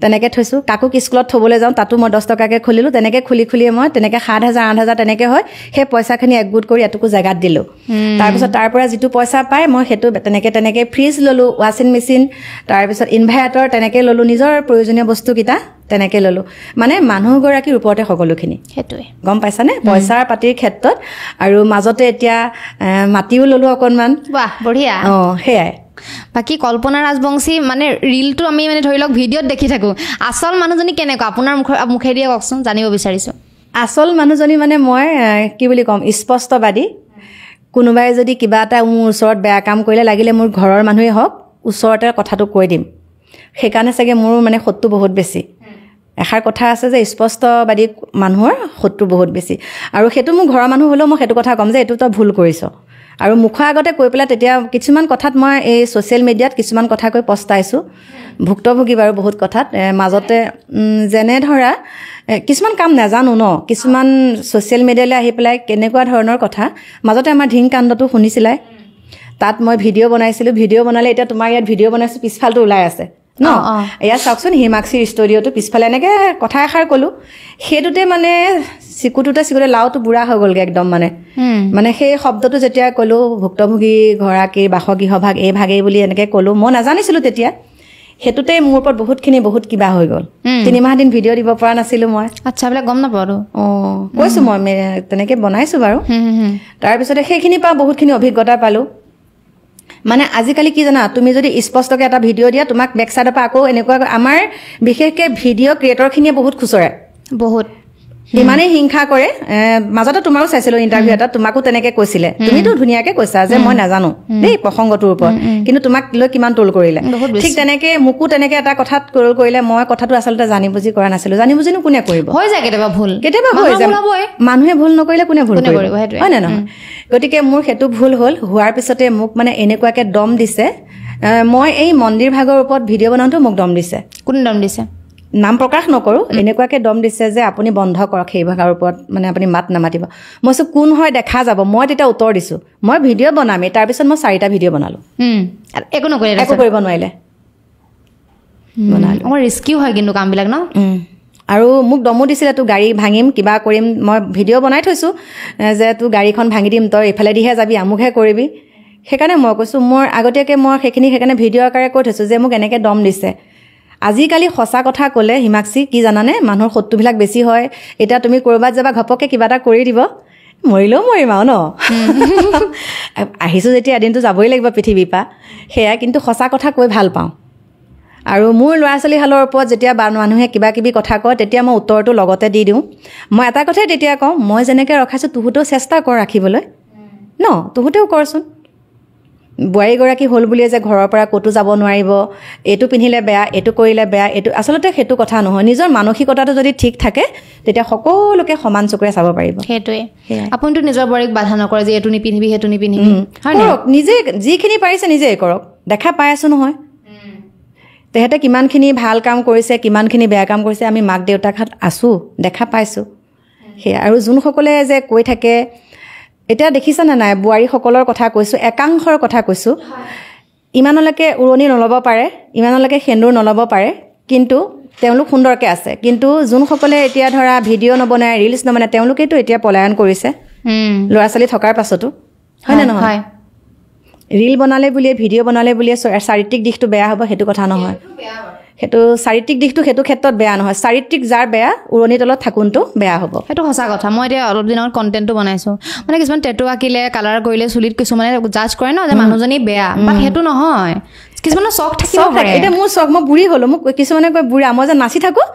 তেনেকৈ থৈছোঁ। কাকো স্কুলত থ'বলৈ যাওঁ, তাতো মই 10 টকাকৈ খুলিলোঁ। তেনেকৈ খুলিয়ে মই তেনেকৈ 7,000 8,000 তেনেকৈ হয়। সেই পইচাখিনি একগোট কৰি এটুকু জেগাত দিলোঁ। তাৰপিছত তাৰ পৰা যিটো পইচা পায়, মই সেইটো তেনেকৈ ফ্ৰিজ ল'লোঁ, ৱাশ্বিং মেচিন, তাৰপিছত ইনভাৰ্টাৰ তেনেকৈ ল'লোঁ, নিজৰ প্ৰয়োজনীয় বস্তুকেইটা তেনেকৈ ল'লোঁ। মানে মানুহগৰাকীৰ ওপৰতে সকলোখিনি, সেইটোৱে গম পাইছানে, পইচাৰ পাতিৰ ক্ষেত্ৰত। আৰু মাজতে এতিয়া মাটিও ল'লোঁ অকণমান। বাহ, বঢ়িয়া। সেয়াই। বাকী কল্পনা ৰাজবংশী মানে ৰিলটো আমি মানে ধৰি লওক ভিডিঅ'ত দেখি থাকোঁ, আচল মানুহজনী কেনেকুৱা আপোনাৰ মুখেদিয়ে কওকচোন, জানিব বিচাৰিছোঁ। আচল মানুহজনী মানে মই কি বুলি ক'ম, স্পষ্টবাদী। কোনোবাই যদি কিবা এটা মোৰ ওচৰত বেয়া কাম কৰিলে, লাগিলে মোৰ ঘৰৰ মানুহেই হওক, ওচৰতে কথাটো কৈ দিম। সেইকাৰণে চাগে মোৰ মানে শত্ৰু বহুত বেছি। এষাৰ কথা আছে যে স্পষ্টবাদী মানুহৰ শত্ৰু বহুত বেছি আৰু সেইটো মোৰ ঘৰৰ মানুহ হ'লেও মই সেইটো কথা ক'ম যে এইটো তই ভুল কৰিছ আৰু মুখৰ আগতে কৈ পেলাই তেতিয়া কিছুমান কথাত মই এই ছ'চিয়েল মিডিয়াত কিছুমান কথা কৈ পস্তাইছোঁ ভুক্তভোগী বাৰু বহুত কথাত মাজতে যেনে ধৰা কিছুমান কাম নাজানো ন কিছুমান ছ'চিয়েল মিডিয়ালৈ আহি পেলাই কেনেকুৱা ধৰণৰ কথা মাজতে আমাৰ ধিংকাণ্ডটো শুনিছিলাই তাত মই ভিডিঅ' বনাইছিলোঁ ভিডিঅ' বনালে এতিয়া তোমাৰ ইয়াত ভিডিঅ' বনাইছোঁ পিছফালটো ওলাই আছে ন এয়া চাওকচোন হিমাক্ষীৰ ষ্টুডিঅ'টো পিছফালে এনেকৈ কথা এষাৰ ক'লোঁ সেইটোতে মানে চিকুটোতে লাওটো বুঢ়া হৈ গ'লগৈ একদম মানে সেই শব্দটো যেতিয়া ক'লোঁ ভুক্তভোগী গৰাকীৰ বাসগৃহ ভাগ এই ভাগেই বুলি এনেকৈ ক'লোঁ মই নাজানিছিলোঁ তেতিয়া সেইটোতে মোৰ ওপৰত বহুত কিবা হৈ গ'ল 3 মাহ দিন ভিডিঅ' দিব পৰা নাছিলোঁ মই আচ্ছা বোলে গম নাপাওঁ কৈছোঁ মই তেনেকৈ বনাইছোঁ বাৰু তাৰপিছতে সেইখিনিৰ পৰা বহুতখিনি অভিজ্ঞতা পালোঁ মানে আজিকালি কি জানা তুমি যদি স্পষ্টকৈ এটা ভিডিঅ' দিয়া তোমাক বেক চাইডৰ পৰা আকৌ এনেকুৱা আমাৰ বিশেষকৈ ভিডিঅ' ক্ৰিয়েটৰখিনিয়ে বহুত খুচৰে বহুত ইমানেই হিংসা কৰে মাজতে তোমাৰো চাইছিলোঁ ইণ্টাৰভিউ এটা তোমাকো তেনেকৈ কৈছিলে তুমিতো ধুনীয়াকৈ কৈছা যে মই নাজানো দেই প্ৰসংগটোৰ ওপৰত কিন্তু তোমাক লৈ কিমান ট্ৰল কৰিলে ঠিক তেনেকৈ মোকো তেনেকৈ এটা কথাত ট্ৰল কৰিলে মই কথাটো আচলতে জানি বুজি কৰা নাছিলোঁ জানি বুজিনো কোনে কৰিব হৈ যায় কেতিয়াবা ভুল হৈ যায় মানুহে ভুল নকৰিলে কোনে ভুল কৰিব হয় নে নহয় গতিকে মোৰ সেইটো ভুল হ'ল হোৱাৰ পিছতে মোক মানে এনেকুৱাকৈ দম দিছে মই এই মন্দিৰ ভাগৰ ওপৰত ভিডিঅ' বনাওঁতেও মোক দম দিছে কোনে দম দিছে নাম প্ৰকাশ নকৰোঁ এনেকুৱাকৈ দম দিছে যে আপুনি বন্ধ কৰক সেই ভাগৰ ওপৰত মানে আপুনি মাত নামাতিব মই কৈছোঁ কোন হয় দেখা যাব মই তেতিয়া উত্তৰ দিছোঁ মই ভিডিঅ' বনামেই তাৰপিছত মই 4টা ভিডিঅ' বনালোঁ একো নকৰিলে একো কৰিব নোৱাৰিলে বনালোঁ মোৰ ৰিস্কিও হয় কিন্তু কামবিলাক ন আৰু মোক দমো দিছিলে তোৰ গাড়ী ভাঙিম কিবা কৰিম মই ভিডিঅ' বনাই থৈছোঁ যে তোৰ গাড়ীখন ভাঙি দিম তই এইফালেদিহে যাবি আমুকহে কৰিবি সেইকাৰণে মই কৈছোঁ মোৰ আগতীয়াকৈ মই সেইকাৰণে ভিডিঅ' আকাৰে কৈ থৈছোঁ যে মোক এনেকৈ দম দিছে আজিকালি সঁচা কথা ক'লে হিমাক্ষী কি জানানে মানুহৰ শত্ৰুবিলাক বেছি হয় এতিয়া তুমি ক'ৰবাত যাবা ঘপককৈ কিবা এটা কৰি দিব মৰিলেও মৰিম আৰু ন আহিছোঁ যেতিয়া এদিনটো যাবই লাগিব পৃথিৱীৰ পৰা সেয়া কিন্তু সঁচা কথা কৈ ভাল পাওঁ আৰু মোৰ ল'ৰা ছোৱালীহালৰ ওপৰত যেতিয়া মানুহে কিবা কিবি কথা কয় তেতিয়া মই উত্তৰটো লগতে দি দিওঁ মই এটা কথাই তেতিয়া কওঁ মই যেনেকৈ ৰখাইছোঁ তহঁতেও চেষ্টা কৰ ৰাখিবলৈ ন তহঁতেও কৰচোন বোৱাৰীগৰাকী হ'ল বুলিয়ে যে ঘৰৰ পৰা ক'তো যাব নোৱাৰিব এইটো পিন্ধিলে বেয়া এইটো কৰিলে বেয়া এইটো আচলতে সেইটো কথা নহয় নিজৰ মানসিকতাটো যদি ঠিক থাকে তেতিয়া সকলোকে সমান চকুৰে চাব পাৰিব সেইটোৱে আপুনিতো নিজৰ বোৱাৰীক বাধা নকৰে যে এইটো নিপিন্ধিবি সেইটো নিপিন্ধিবি কৰক নিজে যিখিনি পাৰিছে নিজেই কৰক দেখা পাই আছোঁ নহয় তেহেঁতে কিমানখিনি ভাল কাম কৰিছে কিমানখিনি বেয়া কাম কৰিছে আমি মাক দেউতাকহঁত আছোঁ দেখা পাইছোঁ সেয়া আৰু যোনসকলে যে কৈ থাকে এতিয়া দেখিছানে নাই বোৱাৰীসকলৰ কথা কৈছোঁ একাংশৰ কথা কৈছোঁ ইমানলৈকে উৰণি নল'ব পাৰে ইমানলৈকে সেন্দুৰ নল'ব পাৰে কিন্তু তেওঁলোক সুন্দৰকৈ আছে কিন্তু যোনসকলে এতিয়া ধৰা ভিডিঅ' নবনায় ৰিলছ নবনায় তেওঁলোকেতো এতিয়া পলায়ন কৰিছে ল'ৰা ছোৱালী থকাৰ পাছতো হয়নে নহয় ৰিল বনালে বুলিয়ে ভিডিঅ' বনালে বুলিয়ে চাৰিত্ৰিক দিশটো বেয়া হ'ব সেইটো কথা নহয় সেইটো চাৰিত্ৰিক দিশটো সেইটো ক্ষেত্ৰত বেয়া নহয় চাৰিত্ৰিক যাৰ বেয়া উৰণি তলত থাকোঁতো বেয়া হ'ব সেইটো সঁচা কথা মই এতিয়া অলপ দিনৰ কণ্টেণ্টটো বনাইছোঁ মানে কিছুমান টেটু আঁকিলে কালাৰ কৰিলে চুলিত কিছুমানে জাজ কৰে ন যে মানুহজনী বেয়া বাট সেইটো নহয় কিছুমানৰ চখ থাকিব পাৰে এতিয়া মোৰ চখ মই বুঢ়ী হ'লোঁ মোক কিছুমানে কয় বুঢ়া মই যে নাচি থাকোঁ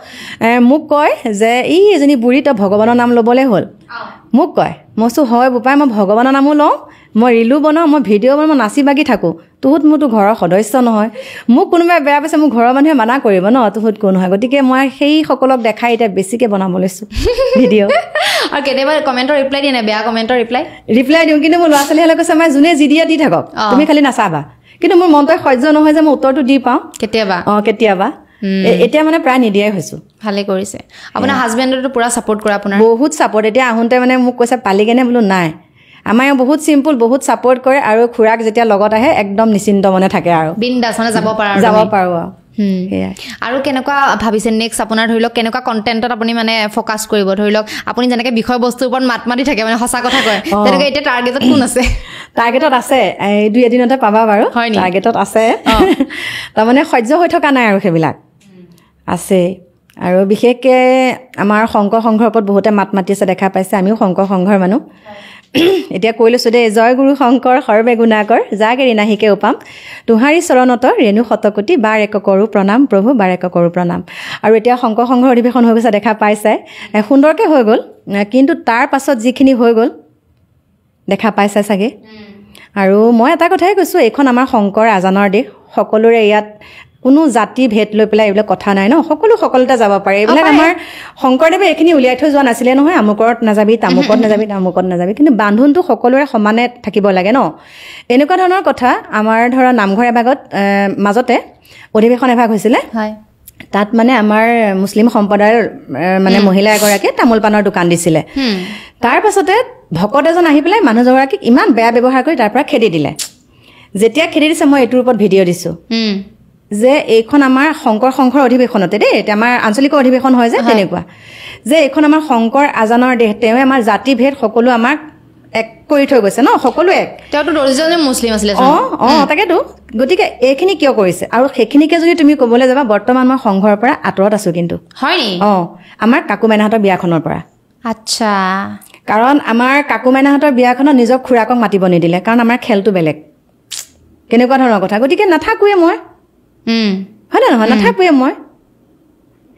মোক কয় যে এই এজনী বুঢ়ী তই ভগৱানৰ নাম ল'বলৈ হ'ল মোক কয় মই কৈছোঁ হয় বোপাই মই ভগৱানৰ নামো লওঁ মই ৰিলো বনাওঁ মই ভিডিঅ' বনাওঁ মই নাচি বাগি থাকোঁ মোৰতো ঘৰৰ সদস্য নহয় মোক কোনোবাই বেয়া পাইছে মোক ঘৰৰ মানুহে মানা কৰিব ন কোন হয় গতিকে মই সেইসকলক দেখাই এতিয়া বেছিকৈ বনাব লৈছোঁ ভিডিঅ' আৰু কেতিয়াবা কমেণ্টৰ ৰিপ্লাই দিয়ে নাই বেয়া কমেণ্টৰ ৰিপ্লাই দিওঁ কিন্তু মোৰ ল'ৰা ছোৱালীহঁতে কৈছে মই যোনে যি দিয়ে দি থাকক তুমি খালি নাচাবা কিন্তু মোৰ মনটোৱে সহ্য নহয় যে মই উত্তৰটো দি পাওঁ কেতিয়াবা এতিয়া মানে প্ৰায় নিদিয়াই হৈছোঁ ভালে কৰিছে আপোনাৰ হাজবেণ্ডেতো পুৰা ছাপোৰ্ট কৰে আপোনাৰ বহুত ছাপোৰ্ট এতিয়া আহোঁতে মানে মোক কৈছে পালিগেনে বোলো নাই আমাৰ বহুত চিম্পুল বহুত ছাপোৰ্ট কৰে আৰু খুৰাক যেতিয়া লগত আহে একদম নিশ্চিন্ত মনে থাকে আৰু বিন্দাছ মানে যাব পাৰোঁ আৰু সেয়াই আৰু কেনেকুৱা ভাবিছে নেক্সট আপোনাৰ ধৰি লওক কেনেকুৱা কণ্টেণ্টত আপুনি মানে ফ'কাছ কৰিব ধৰি লওক আপুনি যেনেকৈ বিষয়বস্তুৰ ওপৰত মাত মাতি থাকে মানে সঁচা কথা কয় তেনেকৈ এতিয়া টাৰ্গেটত কোন আছে টাৰ্গেটত আছে এই 2-এদিনতে পাবা বাৰু টাৰ্গেটত আছে তাৰমানে সহ্য হৈ থকা নাই আৰু সেইবিলাক আছে আৰু বিশেষকৈ আমাৰ শংকৰ সংঘৰ ওপৰত বহুতে মাত মাতি আছে দেখা পাইছে আমিও শংকৰ সংঘৰ মানুহ এতিয়া কৈ লৈছোঁ দেই জয় গুৰু শংকৰ সৰ্বে গুণাকৰ যাক এৰি নাহিকে উপাম তোহাৰী চৰণত ৰেণু শতকোটি বাৰ এক কৰোঁ প্ৰণাম প্ৰভু বাৰ এক কৰোঁ প্ৰণাম আৰু এতিয়া শংকৰ সংঘৰ অধিৱেশন হৈ গৈছে দেখা পাইছে সুন্দৰকৈ হৈ গ'ল কিন্তু তাৰ পাছত যিখিনি হৈ গ'ল দেখা পাইছে চাগে আৰু মই এটা কথাই কৈছোঁ এইখন আমাৰ শংকৰ আজানৰ দেশ সকলোৰে ইয়াত কোনো জাতি ভেদ লৈ পেলাই এইবিলাক কথা নাই ন সকলোতে যাব পাৰে এইবিলাক আমাৰ শংকৰদেৱে এইখিনি উলিয়াই থৈ যোৱা নাছিলে নহয় আমুকত নাযাবি তামুকত নাযাবি কিন্তু বান্ধোনটো সকলোৰে সমানে থাকিব লাগে ন এনেকুৱা ধৰণৰ কথা আমাৰ ধৰা নামঘৰ এভাগত মাজতে অধিৱেশন এভাগ হৈছিলে তাত মানে আমাৰ মুছলিম সম্প্ৰদায়ৰ মানে মহিলা এগৰাকীয়ে তামোল পাণৰ দোকান দিছিলে তাৰ পাছতে ভকত এজন আহি পেলাই মানুহগৰাকীক ইমান বেয়া ব্যৱহাৰ কৰি তাৰ পৰা খেদি দিলে যেতিয়া খেদি দিছে মই এইটোৰ ওপৰত ভিডিঅ' দিছোঁ যে এইখন আমাৰ শংকৰ সংঘৰ অধিৱেশনতে দেই এতিয়া আমাৰ আঞ্চলিক অধিৱেশন হয় যে তেনেকুৱা যে এইখন আমাৰ শংকৰ আজানৰ দেশ তেওঁ আমাৰ জাতি ভেদ সকলো আমাক এক কৰি থৈ গৈছে ন সকলো এক তেওঁতো অৰিজিনেলি মুছলিম আছিলে তাকেতো গতিকে এইখিনি কিয় কৰিছে আৰু সেইখিনিকে যদি তুমি ক'বলৈ যাবা বৰ্তমান মই সংঘৰ পৰা আঁতৰত আছো কিন্তু হয় নি আমাৰ কাকু মাইনাহঁতৰ বিয়াখনৰ পৰা আচ্ছা কাৰণ আমাৰ কাকু মাইনাহঁতৰ বিয়াখনত নিজৰ খুৰাকক মাতিব নিদিলে কাৰণ আমাৰ খেলটো বেলেগ কেনেকুৱা ধৰণৰ কথা গতিকে নাথাকোৱে মই হয় নে নহয় নাথাকোৱে মই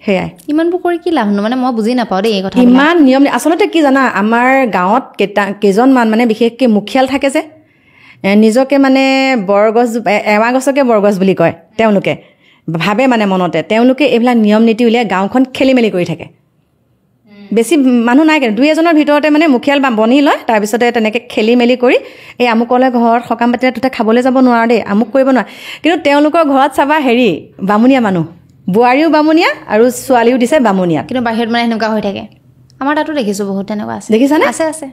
সেয়াই ইমানবোৰ কৰি কি লাভ মানে মই বুজি নাপাওঁ দেই এই কথা ইমান নিয়ম আচলতে কি জানা আমাৰ গাঁৱত কেইজনমান মানে বিশেষকৈ মুখিয়াল থাকে যে নিজকে মানে বৰগছ এৱা গছকে বৰগছ বুলি কয় তেওঁলোকে ভাবে মানে মনতে তেওঁলোকে এইবিলাক নিয়ম নীতি উলিয়াই গাঁওখন খেলি মেলি কৰি থাকে বেছি মানুহ নাই কিন্তু দুই এজনৰ ভিতৰতে মানে মুখিয়াল বনি লয় তাৰপিছতে তেনেকৈ খেলি মেলি কৰি এই আমুকলৈ ঘৰত সকাম পাতিলে তোতে খাবলৈ যাব নোৱাৰা দেই আমুক কৰিব নোৱাৰা কিন্তু তেওঁলোকৰ ঘৰত চাবা হেৰি বামুণীয়া মানুহ বোৱাৰীও বামুণীয়া আৰু ছোৱালীও দিছে বামুণীয়া কিন্তু বাহিৰত মানে এনেকুৱা হৈ থাকে আমাৰ তাতো দেখিছোঁ বহুত তেনেকুৱা আছে দেখিছানে আছে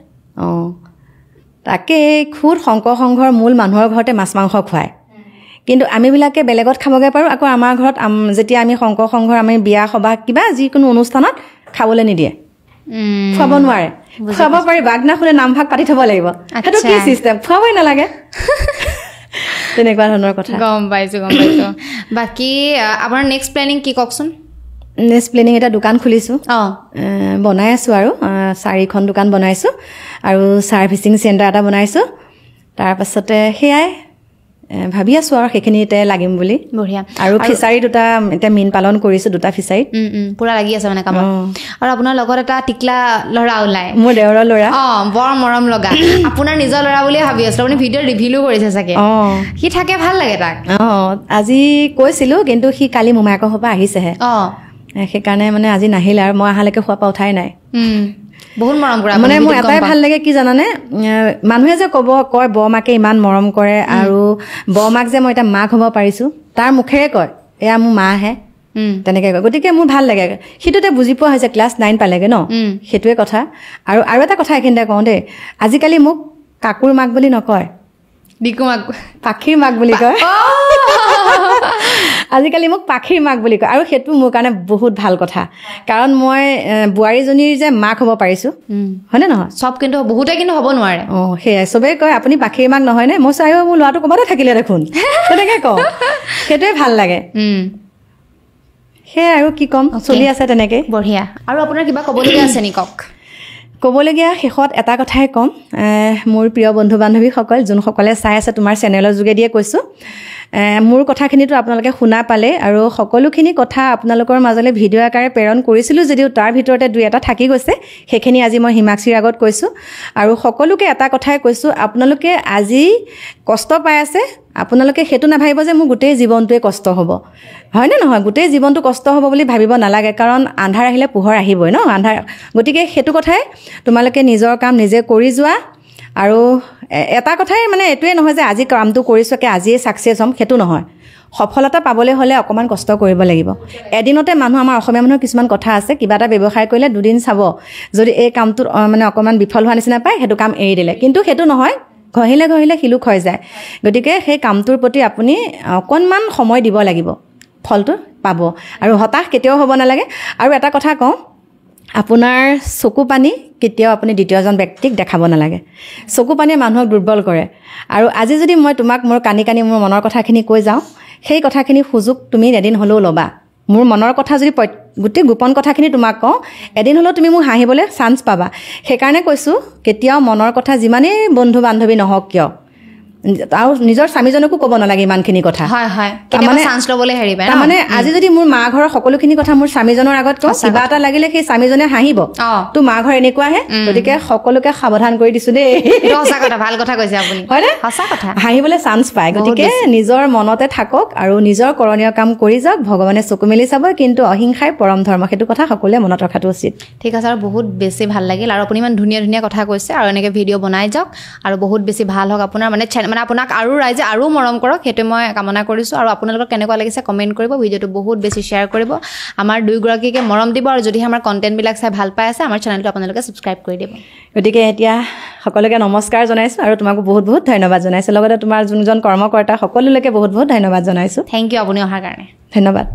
তাকে খুদ শংকৰ সংঘৰ মূল মানুহৰ ঘৰতে মাছ মাংস খুৱায় কিন্তু আমিবিলাকে বেলেগত খাবগৈ পাৰোঁ আকৌ আমাৰ ঘৰত যেতিয়া আমি শংকৰ সংঘৰ আমি বিয়া সবাহ কিবা যিকোনো অনুষ্ঠানত খাবলৈ নিদিয়ে খুৱাব নোৱাৰে খুৱাব পাৰি বাগনাখনে নামভাগ পাতি থ'ব লাগিব সেইটো কি চিষ্টেম খুৱাবই নালাগে তেনেকুৱা ধৰণৰ কথা গম পাইছোঁ বাকী আপোনাৰ নেক্সট প্লেনিং কি কওকচোন নেক্সট প্লেনিং এটা দোকান খুলিছোঁ বনাই আছোঁ আৰু 4খন দোকান বনাইছোঁ আৰু ছাৰ্ভিচিং চেণ্টাৰ এটা বনাইছোঁ তাৰপাছতে সেয়াই ভাবি আছোঁ আৰু সেইখিনিতে লাগিম বুলি বঢ়িয়া আৰু ফিচাৰী দুটা এতিয়া মীন পালন কৰিছোঁ দুটা ফিচাৰীত পূৰা লাগি আছে মানে কামত আৰু আপোনাৰ লগত এটা টিকলা ল'ৰা ওলাই মোৰ দেওৰৰ ল'ৰা বৰ মৰম লগা আপোনাৰ নিজৰ ল'ৰা বুলিয়ে ভাবি আছিলোঁ আপুনি ভিডিঅ' ৰিভিলো কৰিছে চাগে সি থাকে ভাল লাগে তাক আজি কৈছিলোঁ কিন্তু সি কালি মোমায়েকৰ ঘৰৰ পৰা আহিছেহে সেইকাৰণে মানে আজি নাহিলে আৰু মই অহালৈকে খোৱা পৰা উঠাই নাই বহুত মৰম কৰে মানে মোৰ এটাই ভাল লাগে কি জানানে মানুহে যে কয় বৰমাকে ইমান মৰম কৰে আৰু বৰমাক যে মই এতিয়া মাক হ'ব পাৰিছোঁ তাৰ মুখেৰে কয় এয়া মোৰ মাহে তেনেকৈ কয় গতিকে মোৰ ভাল লাগে সিটোতে বুজি পোৱা হৈছে ক্লাছ 9 পালেগৈ ন সেইটোৱে কথা আৰু এটা কথা এইখিনিতে কওঁ দেই আজিকালি মোক কাকুৰ মাক বুলি নকয় ডিকু মাক পাখীৰ মাক বুলি কয় আজিকালি মোক পাখীৰ মাক বুলি কয় আৰু সেইটো মোৰ কাৰণে বহুত ভাল কথা কাৰণ মই বোৱাৰীজনীৰ যে মাক হ'ব পাৰিছোঁ হয়নে নহয় চব কিন্তু বহুতে কিন্তু হ'ব নোৱাৰে সেয়াই চবেই কয় আপুনি পাখীৰ মাক নহয়নে মই চাই মোৰ ল'ৰাটো ক'ৰবাতে থাকিলে দেখোন তেনেকৈ কওঁ সেইটোৱে ভাল লাগে সেয়াই আৰু কি ক'ম চলি আছে তেনেকৈ বঢ়িয়া আৰু আপোনাৰ কিবা ক'বলগীয়া আছে নি কওক ক'বলগীয়া শেষত এটা কথাই ক'ম মোৰ প্ৰিয় বন্ধু বান্ধৱীসকল যোনসকলে চাই আছে তোমাৰ চেনেলৰ যোগেদিয়ে কৈছোঁ মোৰ কথাখিনিতো আপোনালোকে শুনা পালে আৰু সকলোখিনি কথা আপোনালোকৰ মাজলৈ ভিডিঅ' আকাৰে প্ৰেৰণ কৰিছিলোঁ যদিও তাৰ ভিতৰতে দুই এটা থাকি গৈছে সেইখিনি আজি মই হিমাক্ষীৰ আগত কৈছোঁ আৰু সকলোকে এটা কথাই কৈছোঁ আপোনালোকে আজি কষ্ট পাই আছে আপোনালোকে সেইটো নাভাবিব যে মোৰ গোটেই জীৱনটোৱে কষ্ট হ'ব হয়নে নহয় গোটেই জীৱনটো কষ্ট হ'ব বুলি ভাবিব নালাগে কাৰণ আন্ধাৰ আহিলে পোহৰ আহিবই ন গতিকে সেইটো কথাই তোমালোকে নিজৰ কাম নিজে কৰি যোৱা আৰু এটা কথাই মানে এইটোৱে নহয় যে আজি কামটো কৰিছোঁ আজিয়ে ছাকচেছ হ'ম সেইটো নহয় সফলতা পাবলৈ হ'লে অকণমান কষ্ট কৰিব লাগিব এদিনতে মানুহ আমাৰ অসমীয়া মানুহৰ কিছুমান কথা আছে কিবা এটা ব্যৱসায় কৰিলে দুদিন চাব যদি এই কামটোত মানে অকণমান বিফল হোৱা নিচিনা পায় সেইটো কাম এৰি দিলে কিন্তু সেইটো নহয় ঘঁহিলে শিলুক হৈ যায় গতিকে সেই কামটোৰ প্ৰতি আপুনি অকণমান সময় দিব লাগিব ফলটো পাব আৰু হতাশ কেতিয়াও হ'ব নালাগে আৰু এটা কথা কওঁ আপোনাৰ চকু পানী কেতিয়াও আপুনি দ্বিতীয়জন ব্যক্তিক দেখাব নালাগে চকু পানীয়ে মানুহক দুৰ্বল কৰে আৰু আজি যদি মই তোমাক মোৰ কানি মোৰ মনৰ কথাখিনি কৈ যাওঁ সেই কথাখিনি সুযোগ তুমি এদিন হ'লেও ল'বা মোৰ মনৰ কথা যদি গোটেই গোপন কথাখিনি তোমাক কওঁ এদিন হ'লেও তুমি মোক হাঁহিবলৈ চান্স পাবা সেইকাৰণে কৈছোঁ কেতিয়াও মনৰ কথা যিমানেই বন্ধু বান্ধৱী নহওক কিয় আৰু নিজৰ স্বামীজনকো ক'ব নালাগে ইমানখিনি কথা হয় হয় কেতিয়াবা চান্স ল'বলৈ হেৰি পায় তাৰমানে আজি যদি মোৰ মা ঘৰৰ সকলোখিনি কথা মোৰ স্বামীজনৰ আগত কওঁ কিবা এটা লাগিলে সেই স্বামীজনে হাঁহিব তোৰ মা ঘৰ এনেকুৱাহে গতিকে সকলোকে সাৱধান কৰি দিছো দেই সঁচা কথা ভাল কথা কৈছে আপুনি হয়নে সঁচা কথা হাঁহিবলৈ চান্স পায় গতিকে নিজৰ মনতে থাকক আৰু নিজৰ কৰণীয় কাম কৰি যাওক ভগৱানে চকু মেলি চাব কিন্তু অহিংসাই পৰম ধৰ্ম সেইটো কথা সকলোৱে মনত ৰখাটো উচিত ঠিক আছে আৰু বহুত বেছি ভাল লাগিল আৰু আপুনি ইমান ধুনীয়া ধুনীয়া কথা কৈছে আৰু এনেকৈ ভিডিঅ' বনাই যাওক আৰু বহুত বেছি ভাল হওক আপোনাৰ মানে আপোনাক আৰু ৰাইজে আৰু মৰম কৰক সেইটো মই কামনা কৰিছোঁ আৰু আপোনালোকৰ কেনেকুৱা লাগিছে কমেণ্ট কৰিব ভিডিঅ'টো বহুত বেছি শ্বেয়াৰ কৰিব আমাৰ দুয়োগৰাকীকে মৰম দিব আৰু যদি আমাৰ কণ্টেণ্টবিলাক চাই ভাল পাই আছে আমাৰ চেনেলটো আপোনালোকে ছাবস্ক্ৰাইব কৰি দিব গতিকে এতিয়া সকলোকে নমস্কাৰ জনাইছোঁ আৰু তোমাকো বহুত বহুত ধন্যবাদ জনাইছোঁ লগতে তোমাৰ যোনজন কৰ্মকৰ্তা সকলোলৈকে বহুত বহুত ধন্যবাদ জনাইছোঁ থেংক ইউ আপুনি অহাৰ কাৰণে ধন্যবাদ